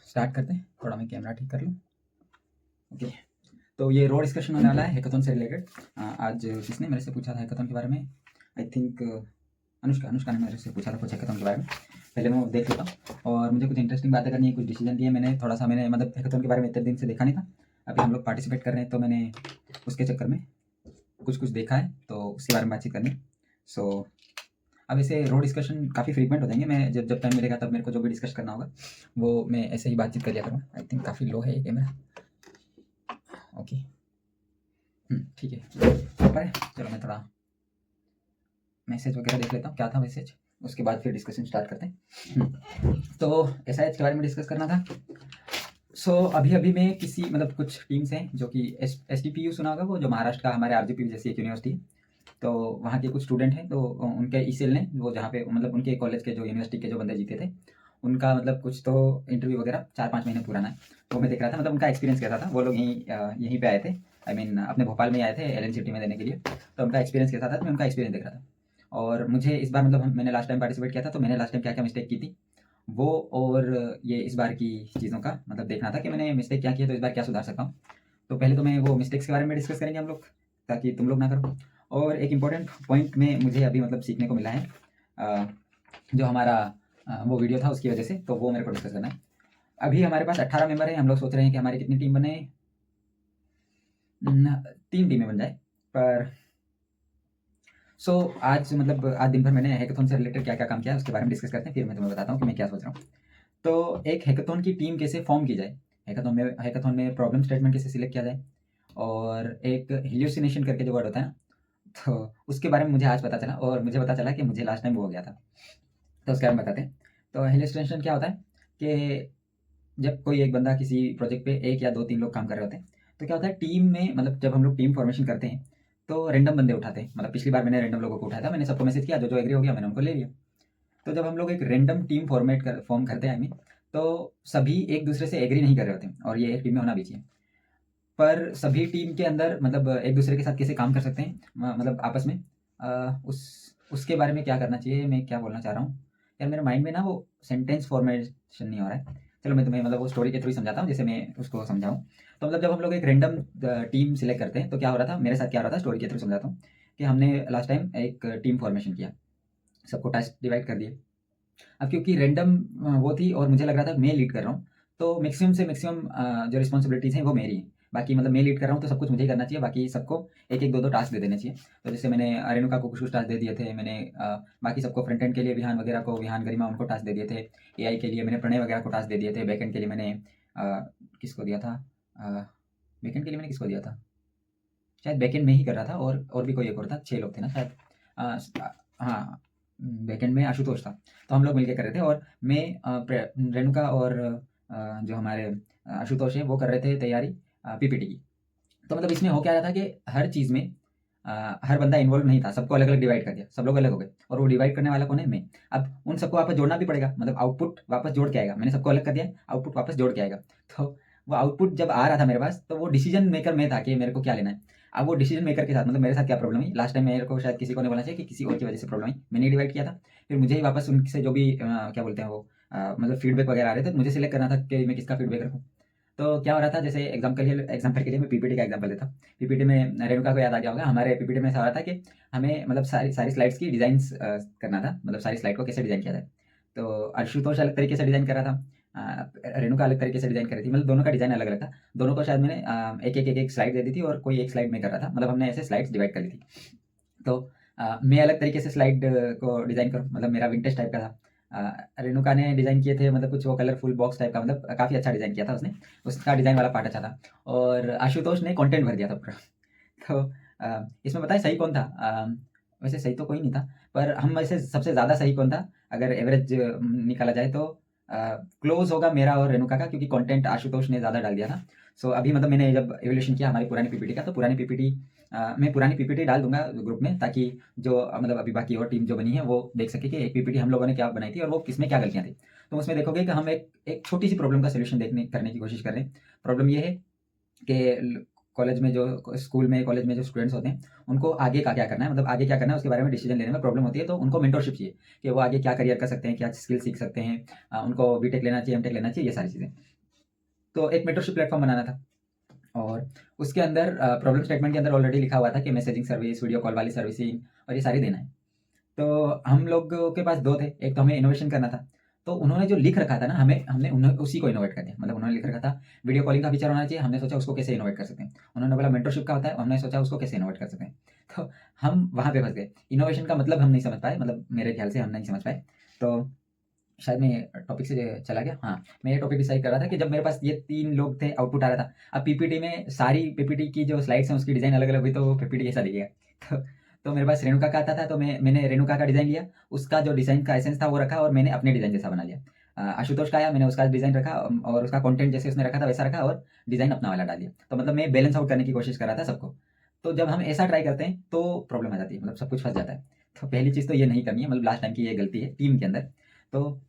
Start करते हैं। थोड़ा मैं कैमरा ठीक कर लूँ। ओके, तो ये रो डिस्कशन होने वाला है हैकाथॉन से रिलेटेड। आज किसने मेरे से पूछा था हैकाथॉन के बारे में? आई थिंक अनुष्का ने मेरे से पूछा था कुछ हैकाथॉन के बारे में। पहले मैं वो देख लेता हूँ और मुझे कुछ इंटरेस्टिंग बातें करनी है, कुछ डिसीजन लिए मैंने। थोड़ा सा मैंने मतलब हैकाथॉन के बारे में इतने दिन से देखा नहीं था। अभी हम लोग पार्टिसिपेट कर रहे हैं तो मैंने उसके चक्कर में कुछ देखा है, तो उसके बारे में बातचीत करनी। सो अब ऐसे रो डिस्कशन काफ़ी फ्रीक्वेंट हो जाएंगे। मैं जब टाइम मिलेगा तब मेरे को जो भी डिस्कस करना होगा वो मैं ऐसे ही बातचीत कर लिया करूँगा। आई थिंक काफ़ी लो है ये कैमरा। ओके, ठीक है। ऊपर है, चलो मैं थोड़ा मैसेज वगैरह देख लेता हूँ, क्या था मैसेज, उसके बाद फिर डिस्कशन स्टार्ट करते हैं। तो एसआईएच के बारे में डिस्कस करना था। सो अभी मैं किसी मतलब कुछ टीम्स हैं जो कि एसटीपीयू सुना होगा, वो जो महाराष्ट्र का हमारे आरजीपी जैसी एक यूनिवर्सिटी है, तो वहाँ के कुछ स्टूडेंट हैं, तो उनके ईसेल ने वो जहाँ पे मतलब उनके कॉलेज के जो यूनिवर्सिटी के जो बंदे जीते थे उनका मतलब कुछ तो इंटरव्यू वगैरह 4-5 महीने पुराना है, वो मैं देख रहा था। मतलब उनका एक्सपीरियंस कैसा था। वो लोग यहीं पे आए थे, आई मीन अपने भोपाल में आए थे एल सिटी में देने के लिए। तो उनका एक्सपीरियंस कैसा था, तो मैं उनका एक्सपीरियंस देख रहा था। और मुझे इस बार मतलब मैंने लास्ट टाइम पार्टिसिपेट किया था, तो मैंने लास्ट टाइम क्या क्या मिस्टेक की थी वो, और ये इस बार की चीज़ों का मतलब देखना था कि मैंने मिस्टेक क्या किया, तो इस बार क्या सुधार सकता हूँ। तो पहले तो मैं वो मिस्टेक्स के बारे में डिस्कस करेंगे हम लोग, ताकि तुम लोग ना करो। और एक इम्पॉर्टेंट पॉइंट में मुझे अभी मतलब सीखने को मिला है, जो हमारा वो वीडियो था उसकी वजह से, तो वो मेरे को डिस्कस करना है। अभी हमारे पास 18 मेंबर हैं। हम लोग सोच रहे हैं कि हमारी कितनी टीम बने, 3 टीमें बन जाए। पर आज मतलब आज दिन भर मैंने हैकाथॉन से रिलेटेड क्या क्या काम किया है उसके बारे में डिस्कस करते हैं, फिर मैं तुम्हें बताता हूँ कि मैं क्या सोच रहा हूँ। तो एक हैकाथॉन की टीम कैसे फॉर्म की जाए, हैकाथॉन में प्रॉब्लम स्टेटमेंट कैसे सिलेक्ट किया जाए, और एक हेल्यूसिनेशन करके जो वर्ड होता है ना, तो उसके बारे में मुझे आज पता चला। और मुझे पता चला कि मुझे लास्ट टाइम वो हो गया था, तो उसके बारे में बताते हैं। तो हेल्यूसिनेशन क्या होता है कि जब कोई एक बंदा किसी प्रोजेक्ट पे 1 या 2-3 लोग काम कर रहे होते हैं, तो क्या होता है टीम में, मतलब जब हम लोग टीम फॉर्मेशन करते हैं तो रैंडम बंदे उठाते हैं। मतलब पिछली बार मैंने रैंडम लोगों को उठाया था, मैंने सबको मैसेज किया, जो एग्री हो गया मैंने उनको ले लिया। तो जब हम लोग एक रैंडम टीम फॉर्म करते हैं, आई मीन, तो सभी एक दूसरे से एग्री नहीं कर रहे होते हैं, और ये एक टीम में होना भी चाहिए। पर सभी टीम के अंदर मतलब एक दूसरे के साथ कैसे काम कर सकते हैं, मतलब आपस में, उसके बारे में क्या करना चाहिए। मैं क्या बोलना चाह रहा हूँ यार, मेरे माइंड में ना वो सेंटेंस फॉर्मेशन नहीं हो रहा है। चलो मैं तुम्हें मतलब वो स्टोरी के थ्रू ही समझाता हूँ, जैसे मैं उसको समझाऊँ। तो मतलब जब हम लोग एक रैंडम टीम सिलेक्ट करते हैं तो क्या हो रहा था, मेरे साथ क्या हो रहा था, स्टोरी के थ्रू समझाता हूँ। कि हमने लास्ट टाइम एक टीम फॉर्मेशन किया, सबको टास्क डिवाइड कर दिए। अब क्योंकि रैंडम वो थी और मुझे लग रहा था मैं लीड कर रहा हूँ, तो मैक्सिमम से मैक्सिमम जो रिस्पॉन्सिबिलिटीज़ हैं वो मेरी हैं। बाकी मतलब मैं लीड कर रहा हूँ तो सब कुछ मुझे ही करना चाहिए, बाकी सबको एक एक दो दो टास्क दे देने चाहिए। तो जैसे मैंने रेणुका को कुछ कुछ टास्क दे दिए थे, मैंने बाकी सबको फ्रंट एंड के लिए विहान वगैरह को, विहान गरिमा उनको टास्क दे दिए थे। एआई के लिए मैंने प्रणय वगैरह को टास्क दे दिए थे। बैक एंड के लिए मैंने किसको दिया था, बैक एंड के लिए मैंने किसको दिया था, शायद बैक एंड में ही कर रहा था, और भी कोई एक और था, 6 लोग थे ना शायद। हाँ, बैकएंड में आशुतोष था। तो हम लोग मिलके कर रहे थे, और मैं रेणुका और जो हमारे आशुतोष हैं वो कर रहे थे तैयारी पीपीटी की। तो मतलब इसमें हो क्या रहा था कि हर चीज़ में हर बंदा इन्वॉल्व नहीं था, सबको अलग अलग डिवाइड कर दिया, सब लोग अलग हो गए, और वो डिवाइड करने वाला कौन है, मैं। अब उन सबको वापस जोड़ना भी पड़ेगा, मतलब आउटपुट वापस जोड़ के आएगा। मैंने सबको अलग कर दिया, आउटपुट वापस जोड़ के आएगा। तो वो आउटपुट जब आ रहा था मेरे पास, तो वो डिसीजन मेकर मैं था कि मेरे को क्या लेना है। अब वो डिसीजन मेकर के साथ मतलब मेरे साथ क्या प्रॉब्लम हुई लास्ट टाइम, मेरे को शायद किसी को नहीं बोलना चाहिए कि किसी और की वजह से प्रॉब्लम हुई, मैंने डिवाइड किया था। फिर मुझे ही वापस उनसे जो भी क्या बोलते हैं वो मतलब फीडबैक वगैरह आ रहे थे, तो मुझे सिलेक्ट करना था कि मैं किसका फीडबैक रखूँ। तो क्या हो रहा था, जैसे एग्जाम्पल के लिए मैं पीपीटी का एग्जाम्पल देता हूँ। पीपीटी में रेणुका को याद आ गया होगा, हमारे पीपीटी में ऐसा हो रहा था कि हमें मतलब सारी सारी स्लाइड्स की डिज़ाइंस करना था, मतलब सारी स्लाइड को कैसे डिज़ाइन किया जाए। तो आशुतोष अलग तरीके से डिज़ाइन कर रहा था, रेणुका अलग तरीके से डिज़ाइन कर रही थी, मतलब दोनों का डिज़ाइन अलग अलग था। दोनों को शायद मैंने एक स्लाइड दे दी थी, और कोई एक स्लाइड में कर रहा था, मतलब हमने ऐसे स्लाइड्स डिवाइड कर ली थी। तो मैं अलग तरीके से स्लाइड को डिज़ाइन करूँ, मतलब मेरा विंटेज टाइप का था। रेणुका ने डिज़ाइन किए थे मतलब कुछ वो कलरफुल बॉक्स टाइप का, मतलब काफ़ी अच्छा डिज़ाइन किया था उसने, उसका डिज़ाइन वाला पार्ट अच्छा था। और आशुतोष ने कंटेंट भर दिया था पूरा। तो इसमें बताएं सही कौन था, वैसे सही तो कोई नहीं था, पर हम में से सबसे ज़्यादा सही कौन था अगर एवरेज निकाला जाए, तो क्लोज होगा मेरा और रेणुका का, क्योंकि कंटेंट आशुतोष ने ज़्यादा डाल दिया था। सो अभी मतलब मैंने जब एवोल्यूशन किया हमारी पुरानी पीपीटी का, तो पुरानी पीपीटी मैं पुरानी पीपीटी डाल दूंगा ग्रुप में, ताकि जो मतलब अभी बाकी और टीम जो बनी है वो देख सके कि एक पीपीटी हम लोगों ने क्या बनाई थी और वो किसमें क्या गलतियाँ थी। तो उसमें देखोगे कि हम एक छोटी सी प्रॉब्लम का सोल्यूशन करने की कोशिश कर रहे हैं। प्रॉब्लम ये है कि कॉलेज में जो स्कूल में कॉलेज में जो स्टूडेंट्स होते हैं उनको आगे का क्या करना है, मतलब आगे क्या करना है उसके बारे में डिसीजन लेने में प्रॉब्लम होती है। तो उनको मेंटरशिप चाहिए कि वो आगे क्या करियर कर सकते हैं, क्या स्किल सीख सकते हैं, उनको बीटेक लेना चाहिए, एमटेक लेना चाहिए, ये सारी चीज़ें। तो एक मेंटरशिप प्लेटफॉर्म बनाना था और उसके अंदर प्रॉब्लम स्टेटमेंट के अंदर ऑलरेडी लिखा हुआ था कि मैसेजिंग सर्विस, वीडियो कॉल वाली सर्विसिंग और ये सारी देना है। तो हम लोगों के पास 2 थे, एक तो हमें इनोवेशन करना था। तो उन्होंने जो लिख रखा था ना, हमें हमने उन्हें उसी को इनोवेट कर दिया। मतलब उन्होंने लिख रखा था वीडियो कॉलिंग का फीचर होना चाहिए, हमने सोचा उसको कैसे इनोवेट कर सकते हैं। उन्होंने बोला मेंटरशिप का होता है, हमने सोचा उसको कैसे इनोवेट कर सकते हैं। तो हम वहाँ पे फँस गए। इनोवेशन का मतलब हम नहीं समझ पाए, मतलब मेरे ख्याल से हम नहीं समझ पाए। तो शायद मैं टॉपिक से चला गया। हाँ, मैं ये टॉपिक डिसाइड कर रहा था कि जब मेरे पास ये 3 लोग थे, आउटपुट आ रहा था। अब पीपीटी में सारी पीपीटी की जो स्लाइड्स हैं उसकी डिज़ाइन अलग-अलग हुई तो पीपीटी कैसा दिखेगा। तो तो मेरे पास रेणुका का आता था, तो मैंने रेणुका का डिज़ाइन लिया, उसका जो डिज़ाइन का एसेंस था वो रखा और मैंने अपने डिज़ाइन जैसा बना लिया। आशुतोष का आया, मैंने उसका डिज़ाइन रखा और उसका कंटेंट जैसे उसने रखा था वैसा रखा और डिज़ाइन अपना वाला डाल दिया। तो मतलब मैं बैलेंस आउट करने की कोशिश कर रहा था सबको। तो जब हम ऐसा ट्राई करते हैं तो प्रॉब्लम आ जाती है, मतलब सब कुछ फँस जाता है। तो पहली चीज़ तो ये नहीं करनी है, मतलब लास्ट टाइम की ये गलती है टीम के अंदर। तो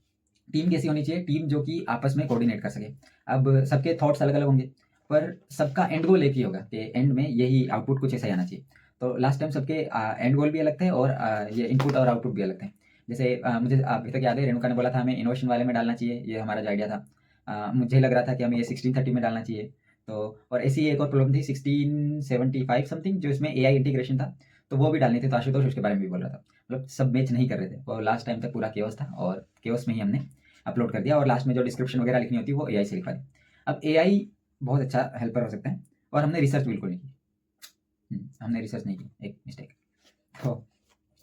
टीम कैसी होनी चाहिए? टीम जो कि आपस में कोऑर्डिनेट कर सके। अब सबके थॉट्स अलग-अलग होंगे, पर सबका एंड गोल एक ही होगा कि एंड में यही आउटपुट कुछ ऐसा ही आना चाहिए। तो लास्ट टाइम सबके एंड गोल भी अलग थे और ये इनपुट और आउटपुट भी अलग थे। जैसे मुझे अभी तक याद है रेणुका ने बोला था हमें इनोवेशन वाले में डालना चाहिए, ये हमारा जो आइडिया था। मुझे लग रहा था कि हमें ये 1630 में डालना चाहिए। तो और ऐसी ही एक और प्रॉब्लम थी 1675 समथिंग जो इसमें एआई इंटीग्रेशन था, तो वो भी डालनी थी, तो आशुतोष उसके बारे में भी बोल रहा था। मतलब सब मैच नहीं कर रहे थे, वो लास्ट टाइम तक पूरा केओस था और केओस में ही हमने अपलोड कर दिया और लास्ट में जो डिस्क्रिप्शन वगैरह लिखनी होती है वो एआई से लिखवा दी। अब एआई बहुत अच्छा हेल्पर हो सकता है और हमने रिसर्च बिल्कुल नहीं की। हमने रिसर्च नहीं की, एक मिस्टेक। तो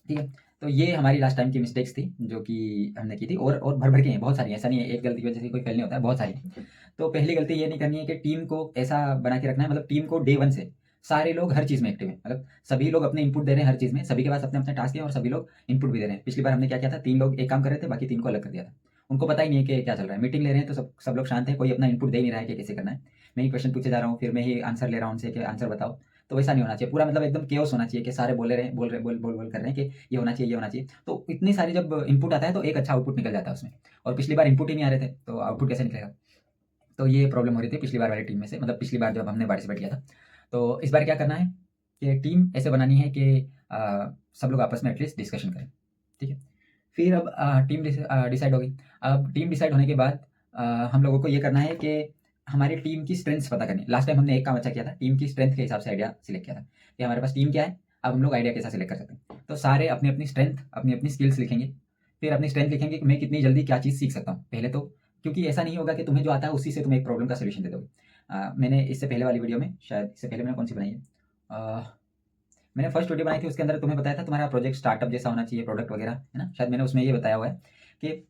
ठीक है, तो ये हमारी लास्ट टाइम की मिस्टेक्स थी जो कि हमने की थी और भर-भर के हैं, बहुत सारी हैं, ऐसा नहीं है एक गलती की वजह से कोई फेल नहीं होता है, बहुत सारी हैं। तो पहली गलती ये नहीं करनी है कि टीम को ऐसा बना के रखना है, मतलब टीम को डे 1 से सारे लोग हर चीज़ में एक्टिव हैं। मतलब सभी लोग अपने इनपुट दे रहे हैं हर चीज़ में, सभी के पास अपने-अपने टास्क हैं और सभी लोग इनपुट भी दे रहे हैं। पिछली बार हमने क्या किया था, 3 लोग एक काम कर रहे थे, बाकी 3 को अलग कर दिया था। उनको पता ही नहीं है कि क्या चल रहा है। मीटिंग ले रहे हैं तो सब लोग शांत हैं, कोई अपना इनपुट दे ही नहीं रहा है कि कैसे करना है। मैं ही क्वेश्चन पूछे जा रहा हूँ, फिर मैं ही आंसर ले रहा हूँ उनसे कि आंसर बताओ। तो वैसा नहीं होना चाहिए, पूरा मतलब एकदम केओस होना चाहिए कि सारे बोले रहे बोल रहे बोल कर रहे हैं कि ये होना चाहिए, ये होना चाहिए। तो इतनी सारी जब इनपुट आता है तो एक अच्छा आउटपुट निकल जाता है उसमें। और पिछली बार इनपुट ही नहीं आ रहे थे, तो आउटपुट कैसे निकलेगा? तो ये प्रॉब्लम हो रही थी पिछली बार वाली टीम में से, मतलब पिछली बार जब हमने पार्टिसिपेट किया था। तो इस बार क्या करना है कि टीम ऐसे बनानी है कि सब लोग आपस में एटलीस्ट डिस्कशन करें, ठीक है? फिर अब टीम डिसाइड होगी। अब टीम डिसाइड होने के बाद हम लोगों को ये करना है कि हमारी टीम की स्ट्रेंथ्स पता करनी है। लास्ट टाइम हमने एक काम अच्छा किया था, टीम की स्ट्रेंथ के हिसाब से आइडिया सिलेक्ट किया था कि हमारे पास टीम क्या है, अब हम लोग आइडिया कैसा सिलेक्ट कर सकते हैं। तो सारे अपनी-अपनी स्ट्रेंथ, अपनी-अपनी स्किल्स लिखेंगे। फिर अपनी स्ट्रेंथ लिखेंगे कि मैं कितनी जल्दी क्या चीज़ सीख सकता हूँ। पहले तो क्योंकि ऐसा नहीं होगा कि तुम्हें जो आता है उसी से तुम एक प्रॉब्लम का सॉल्यूशन दे दोगे। मैंने इससे पहले वाली वीडियो में, शायद इससे पहले मैंने कौन-सी बनाई है? मैंने फर्स्ट वीडियो बनाई थी उसके अंदर तुम्हें बताया था तुम्हारा प्रोजेक्ट स्टार्टअप जैसा होना चाहिए, प्रोडक्ट वगैरह, है ना? शायद मैंने उसमें ये बताया हुआ है कि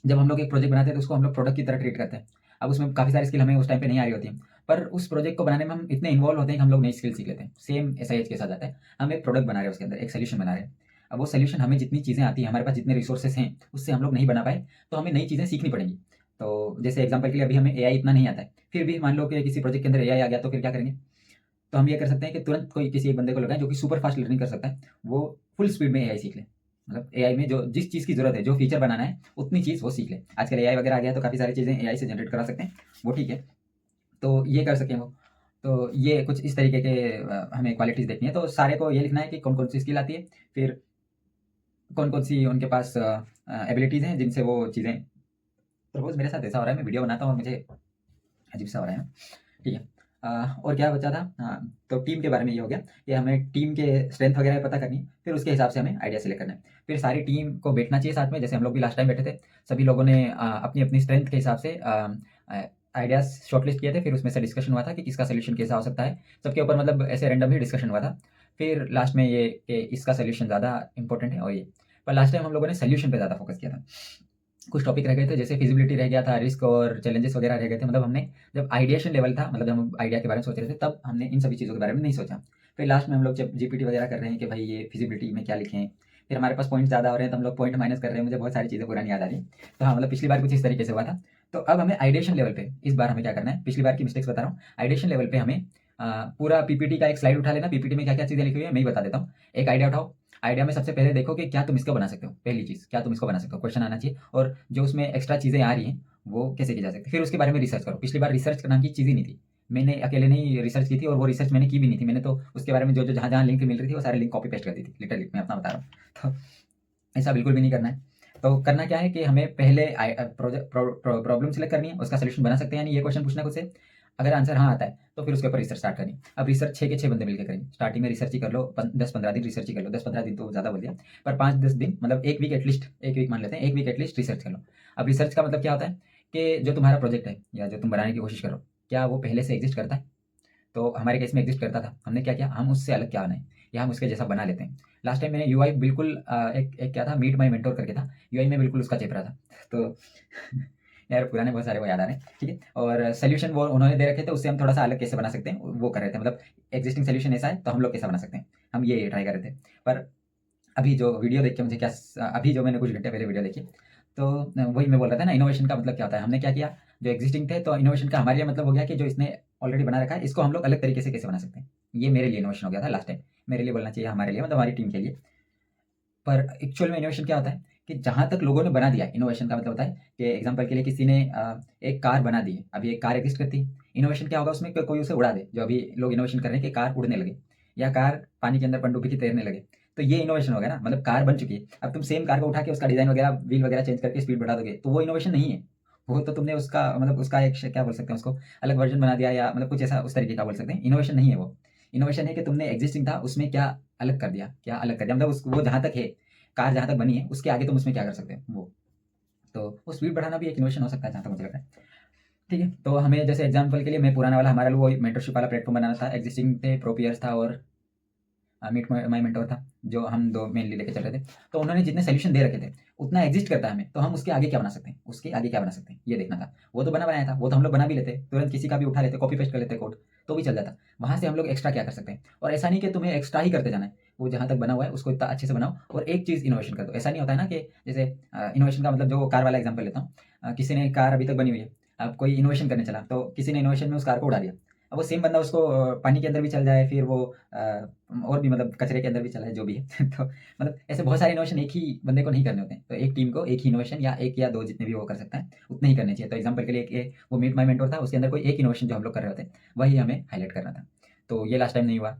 जब हम लोग एक प्रोजेक्ट बनाते हैं तो उसको हम लोग प्रोडक्ट की तरह ट्रीट करते हैं। अब उसमें काफ़ी सारी स्किल हमें उस टाइम पे नहीं आ रही होती हैं, पर उस प्रोजेक्ट को बनाने में हम इतने इन्वॉल्व होते हैं कि हम लोग नई स्किल सीख लेते हैं। सेम एसआईएच के साथ जाता है। हम एक प्रोडक्ट बना रहे हैं उसके अंदर, एक सॉल्यूशन बना रहे हैं। अब वो सॉल्यूशन हमें जितनी चीज़ें आती हैं, हमारे पास जितने रिसोर्सेज़ हैं, उससे हम लोग नहीं बना पाए, तो हमें नई चीज़ें सीखनी पड़ेंगी। तो जैसे एग्ज़ाम्पल के लिए अभी हमें एआई इतना नहीं आता है, फिर भी मान लो कि किसी प्रोजेक्ट के अंदर एआई आ गया तो फिर क्या करेंगे? तो हम ये कर सकते हैं कि तुरंत कोई किसी एक बंदे को लगाएँ जो कि सुपर फास्ट लर्निंग कर सकता है, वो फुल स्पीड में एआई सीख ले। मतलब एआई में जो जिस चीज़ की ज़रूरत है, जो फीचर बनाना है, उतनी चीज़ वो सीख ले। आजकल एआई वगैरह आ गया है तो काफ़ी सारी चीज़ें एआई से जनरेट करा सकते हैं, वो ठीक है। तो ये कर सकें वो। तो ये कुछ इस तरीके के हमें क्वालिटीज़ देखनी है, तो सारे को ये लिखना है कि कौन-कौन सी स्किल आती है, फिर कौन-कौन सी उनके पास एबिलिटीज़ हैं जिनसे वो चीज़ें सपोज़ मेरे साथ ऐसा हो रहा है, मैं वीडियो बनाता हूँ और मुझे अजीब-सा हो रहा है ना, ठीक है। और क्या बचा था? हाँ, तो टीम के बारे में ये हो गया कि हमें टीम के स्ट्रेंथ वगैरह पता करनी है, फिर उसके हिसाब से हमें आइडिया सिलेक्ट करना है। फिर सारी टीम को बैठना चाहिए साथ में, जैसे हम लोग भी लास्ट टाइम बैठे थे। सभी लोगों ने अपनी-अपनी स्ट्रेंथ के हिसाब से आइडियाज़ शॉर्टलिस्ट किए थे, फिर उसमें से डिस्कशन हुआ था कि किसका सॉल्यूशन कैसा हो सकता है। सबके ऊपर मतलब ऐसे रैंडम ही डिस्कशन हुआ था। फिर लास्ट में ये कि इसका सॉल्यूशन ज़्यादा इम्पोर्टेंट है और ये। पर लास्ट टाइम हम लोगों ने सॉल्यूशन पे ज़्यादा फोकस किया था। कुछ टॉपिक रह गए थे, जैसे फिज़िबिलिटी रह गया था, रिस्क और चैलेंजेस वगैरह रह गए थे। मतलब हमने जब आइडिएशन लेवल था, मतलब जब हम आइडिया के बारे में सोच रहे थे, तब हमने इन सभी चीज़ों के बारे में नहीं सोचा। फिर लास्ट में हम लोग जब जीपीटी वगैरह कर रहे हैं कि भाई ये फिज़िबिलिटी में क्या लिखें, फिर हमारे पास पॉइंट्स ज़्यादा हो रहे हैं तो हम लोग पॉइंट माइनस कर रहे हैं। मुझे बहुत सारी चीज़ें पुरानी याद आ रही हैं। तो हाँ, मतलब पिछली बार कुछ इस तरीके से हुआ था। तो अब हमें आइडिएशन लेवल पे इस बार हमें क्या करना है, पिछली बार की मिस्टेक्स बता रहा हूँ। आइडिएशन लेवल पे हमें पूरा पीपीटी का एक स्लाइड उठा लेना, पीपीटी में क्या-क्या चीज़ें लिखी हुई है मैं ही बता देता हूँ। एक आइडिया उठाओ, आइडिया में सबसे पहले देखो कि क्या तुम इसको बना सकते हो, पहली चीज़, क्या तुम इसको बना सकते हो? क्वेश्चन आना चाहिए और जो उसमें एक्स्ट्रा चीज़ें आ रही हैं, वो कैसे की जा सकती है? फिर उसके बारे में रिसर्च करो। पिछली बार रिसर्च नाम की चीज़ ही नहीं थी। मैंने अकेले ने ही रिसर्च की थी और वो रिसर्च मैंने की भी नहीं थी। मैंने तो उसके बारे में जो-जो, जहाँ-जहाँ लिंक मिल रही थी, वो सारे लिंक कॉपी पेस्ट कर दी थी। लिटरली मैं अपना बता रहा हूँ। तो ऐसा बिल्कुल भी नहीं करना है। तो करना क्या है कि हमें पहले प्रॉब्लम सेलेक्ट करनी है, उसका सोल्यूशन बना सकते हैं यानी ये क्वेश्चन पूछना खुद से। अगर आंसर हाँ आता है तो फिर उसके ऊपर रिसर्च स्टार्ट करनी। अब रिसर्च 6 के 6 बंदे मिलकर करेंगे। स्टार्टिंग में रिसर्च ही कर लो, 10-15 दिन रिसर्च ही कर लो। 10-15 दिन तो ज़्यादा बोल दिया, पर 5-10 दिन मतलब 1 वीक एटलीस्ट, 1 वीक मान लेते हैं, 1 वीक एटलीस्ट रिसर्च कर लो। अब रिसर्च का मतलब क्या होता है कि जो तुम्हारा प्रोजेक्ट है या जो तुम बनाने की कोशिश करो, क्या वो पहले से एग्जिस्ट करता है? तो हमारे केस में एग्जिस्ट करता था। हमने क्या किया, हम उससे अलग क्या बनाए या हम उसके जैसा बना लेते हैं। लास्ट टाइम मैंने यूआई बिल्कुल एक क्या था, मीट माई मेंटोर करके था, यूआई में बिल्कुल उसका चेप रहा था। तो यार पुराने बहुत सारे वो याद आ रहे हैं, ठीक है। और सोल्यूशन वो उन्होंने दे रखे थे, उससे हम थोड़ा सा अलग कैसे बना सकते हैं वो कर रहे थे। मतलब एग्जिस्टिंग सोल्यूशन ऐसा है तो हम लोग कैसा बना सकते हैं, हम ये ट्राई कर रहे थे। पर अभी जो वीडियो देख के मुझे क्या अभी जो मैंने कुछ घंटे पहले वीडियो देखी, तो वही मैं बोल रहा था ना, इनोवेशन का मतलब क्या होता है। हमने क्या किया, जो एग्जिस्टिंग थे, तो इनोवेशन का हमारे लिए मतलब हो गया कि जो इसने ऑलरेडी बना रखा है इसको हम लोग अलग तरीके से कैसे बना सकते हैं। ये मेरे लिए इनोवेशन हो गया था लास्ट टाइम। मेरे लिए बोलना चाहिए हमारे लिए, मतलब हमारी टीम के लिए। पर एक्चुअल में इनोवेशन क्या होता है कि जहाँ तक लोगों ने बना दिया, इनोवेशन का मतलब होता है कि एग्जांपल के लिए किसी ने एक कार बना दी है। अभी एक कार एग्जिस्ट करती है, इनोवेशन क्या होगा उसमें कि कोई उसे उड़ा दे। जो अभी लोग इनोवेशन कर रहे हैं कि कार उड़ने लगे या कार पानी के अंदर पनडुब्बी की तैरने लगे, तो ये इनोवेशन हो गया ना। मतलब कार बन चुकी है, अब तुम सेम कार को उठा के उसका डिजाइन वगैरह, व्हील वगैरह चेंज करके स्पीड बढ़ा दोगे, तो वो इनोवेशन नहीं है। वो तो तुमने उसका मतलब उसका एक क्या बोल सकते हैं उसको, अलग वर्जन बना दिया या मतलब कुछ ऐसा उस तरीके का बोल सकते हैं। इनोवेशन नहीं है वो। इनोवेशन है कि तुमने एग्जिस्टिंग था उसमें क्या अलग कर दिया, क्या अलग कर दिया, मतलब वो जहाँ तक है, कार जहाँ तक बनी है उसके आगे तुम उसमें क्या कर सकते हो वो। तो वो स्पीड बढ़ाना भी एक इनोवेशन हो सकता है जहाँ तक मुझे लग रहा है। ठीक है, तो हमें जैसे एग्जांपल के लिए मैं पुराना वाला हमारा वो मेंटरशिप वाला प्लेटफॉर्म बनाना था। एग्जिस्टिंग थे, प्रोपियर्स था और मीट माई मेंटोर था, जो हम दो मेनली लेके चल रहे थे। तो उन्होंने जितने सोल्यूशन दे रखे थे उतना एग्जिस्ट करता है हमें, तो हम उसके आगे क्या बना सकते हैं, उसके आगे क्या बना सकते हैं ये देखना था। वो तो बना बनाया था, वो तो हम लोग बना भी लेते, तुरंत किसी का भी उठा लेते, कॉपी पेस्ट कर लेते कोड, तो भी चल जाता। वहाँ से हम लोग एक्स्ट्रा क्या कर सकते हैं, और ऐसा नहीं कि तुम्हें एक्स्ट्रा ही करते जाना है, वो जहाँ तक बना हुआ है उसको इतना अच्छे से बनाओ और एक चीज़ इनोवेशन कर दो। ऐसा नहीं होता है ना कि जैसे इनोवेशन का मतलब, जो कार वाला एग्जाम्पल लेता हूँ, किसी ने कार अभी तक बनी हुई है, अब कोई इनोवेशन करने चला तो किसी ने इनोवेशन में उस कार को उड़ा दिया। अब वो सेम बंदा उसको पानी के अंदर भी चल जाए, फिर वो और भी मतलब कचरे के अंदर भी चला है, जो भी है तो मतलब ऐसे बहुत सारे इनोवेशन एक ही बंदे को नहीं करने होते हैं। तो एक टीम को एक ही इनोवेशन या एक या दो जितने भी वो कर सकता है उतने ही करने चाहिए। तो एग्जांपल के लिए वो मीट माई मेंटोर था, उसके अंदर कोई एक इनोवेशन जो हम लोग कर रहे होते हैं वही हमें हाईलाइट करना था। तो ये लास्ट टाइम नहीं हुआ।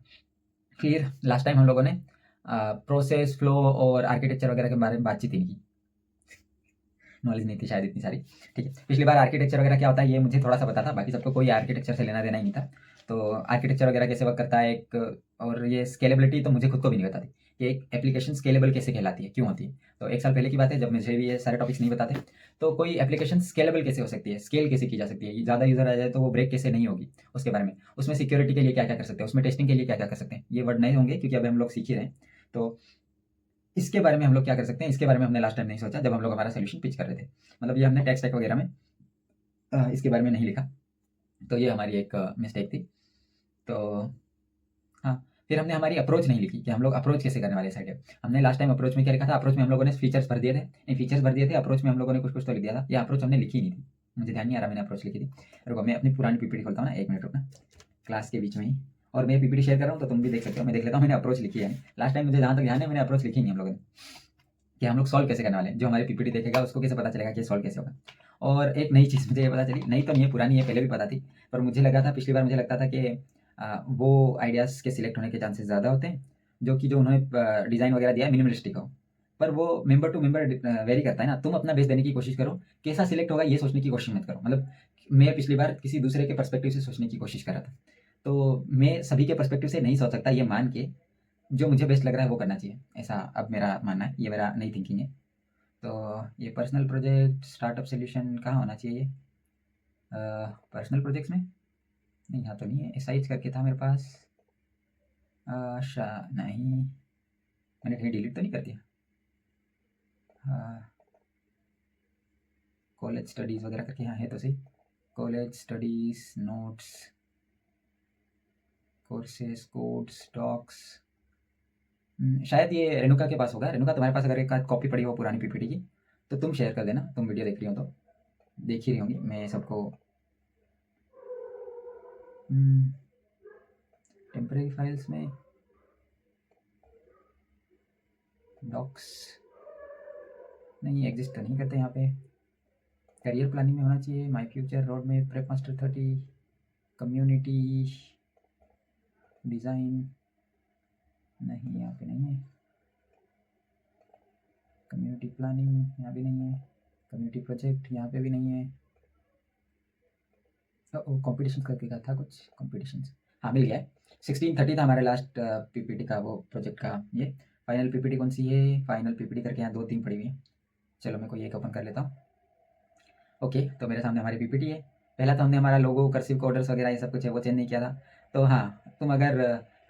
फिर लास्ट टाइम हम लोगों ने प्रोसेस फ्लो और आर्किटेक्चर वगैरह के बारे में बातचीत ही नहीं की। नॉलेज नहीं थी शायद इतनी सारी। ठीक है, पिछली बार आर्किटेक्चर वगैरह क्या होता है ये मुझे थोड़ा सा पता था, बाकी सबको कोई आर्किटेक्चर से लेना देना ही नहीं था। तो आर्किटेक्चर वगैरह कैसे वर्क करता है एक, और ये स्केलेबिलिटी तो मुझे खुद को भी नहीं पता थी कि एक एप्लीकेशन स्केलेबल कैसे कहलाती है, क्यों होती है। तो 1 साल पहले की बात है जब मुझे भी ये सारे टॉपिक्स नहीं बताते। तो कोई एप्लीकेशन स्केलेबल कैसे हो सकती है, स्केल कैसे की जा सकती है, ज़्यादा यूज़र आ जाए तो वो ब्रेक कैसे नहीं होगी, उसके बारे में। उसमें सिक्योरिटी के लिए क्या क्या कर सकते हैं, उसमें टेस्टिंग के लिए क्या क्या कर सकते हैं, ये वर्ड नए होंगे क्योंकि अभी हम लोग सीख ही रहे हैं। तो इसके बारे में हम लोग क्या कर सकते हैं, इसके बारे में हमने लास्ट टाइम नहीं सोचा जब हम लोग हमारा सोल्यूशन पिच कर रहे थे। मतलब ये हमने टेक्स्ट स्टैक वगैरह में इसके बारे में नहीं लिखा। तो ये हमारी एक मिस्टेक थी। तो हाँ, फिर हमने हमारी अप्रोच नहीं लिखी कि हम लोग अप्रोच कैसे करने वाले साइड। हमने लास्ट टाइम अप्रोच में क्या लिखा था, अप्रोच में हम लोगों ने फीचर्स भर दिए थे, नहीं फीचर्स भर दिए थे, अप्रोच में हम लोगों ने कुछ कुछ तो लिख दिया था। ये अप्रोच हमने लिखी नहीं थी, मुझे ध्यान नहीं आ रहा मैंने अप्रोच लिखी थी। रुको मैं अपनी पुरानी पीपीटी खोलता हूँ ना, 1 मिनट रुकना, क्लास के बीच में ही। और मैं पीपीटी शेयर कर रहा हूँ तो तुम भी देख सकते हो, मैं देख लेता हूँ मैंने अप्रोच लिखी है। लास्ट टाइम मुझे जहाँ तक ध्यान है मैंने अप्रोच लिखी नहीं हम लोगों ने, कि हम लोग सॉल्व कैसे करने वाले हैं। जो हमारी पीपीटी देखेगा उसको कैसे पता चलेगा कि सॉल्व कैसे होगा। और एक नई चीज़ मुझे ये पता चली, नई तो नहीं है, पुरानी है, पहले भी पता थी। पर मुझे लगा था पिछली बार, मुझे लगता था कि वो आइडियाज़ के सिलेक्ट होने के चांसेस ज़्यादा होते हैं जो कि जो उन्होंने डिज़ाइन वगैरह दिया है मिनिमलिस्टिक हो। पर वो मेंबर टू मेंबर वेरी करता है ना। तुम अपना बेस्ट देने की कोशिश करो, कैसा सिलेक्ट होगा ये सोचने की कोशिश मत करो। मतलब मैं पिछली बार किसी दूसरे के पर्सपेक्टिव से सोचने की कोशिश कर रहा था, तो मैं सभी के पर्सपेक्टिव से नहीं सोच सकता, ये मान के जो मुझे बेस्ट लग रहा है वो करना चाहिए, ऐसा अब मेरा मानना है। ये मेरा नई थिंकिंग है। तो ये पर्सनल प्रोजेक्ट स्टार्टअप सॉल्यूशन कहाँ होना चाहिए, पर्सनल प्रोजेक्ट्स में नहीं, यहाँ तो नहीं है। एसआईच करके था मेरे पास, अच्छा नहीं, मैंने कहीं डिलीट तो नहीं कर दिया। कॉलेज स्टडीज़ वगैरह करके यहाँ है तो सही, college studies notes courses codes docs. शायद ये रेणुका के पास होगा। रेणुका तुम्हारे पास अगर एक आध कॉपी पड़ी हो पुरानी पीपीटी की तो तुम शेयर कर देना, तुम वीडियो देख रही हो तो देख ही रही होंगी, मैं सबको टेम्परेरी फाइल्स में डॉक्स नहीं एग्जिस्ट तो नहीं करते यहाँ पे। करियर प्लानिंग में होना चाहिए, माय फ्यूचर रोड में, प्रेप मास्टर 30, कम्युनिटी डिज़ाइन नहीं, यहाँ पे नहीं है। कम्युनिटी प्लानिंग यहाँ भी नहीं है, कम्युनिटी प्रोजेक्ट यहाँ पे भी नहीं है। कॉम्पिटिशन करके का था कुछ कॉम्पिटिशन, हाँ मिल गया है। 1630 था हमारे लास्ट पीपीटी का, वो प्रोजेक्ट का। ये फाइनल पीपीटी कौन सी है, फाइनल पीपीटी करके यहाँ 2-3 पड़ी हुई है। चलो मैं कोई एक ओपन कर लेता हूँ। ओके, तो मेरे सामने हमारी पीपीटी है। पहला तो हमने हमारा लोगो, कर्सिव कोडर्स वगैरह ये सब कुछ है वो चेंज नहीं किया था। तो हाँ, तुम अगर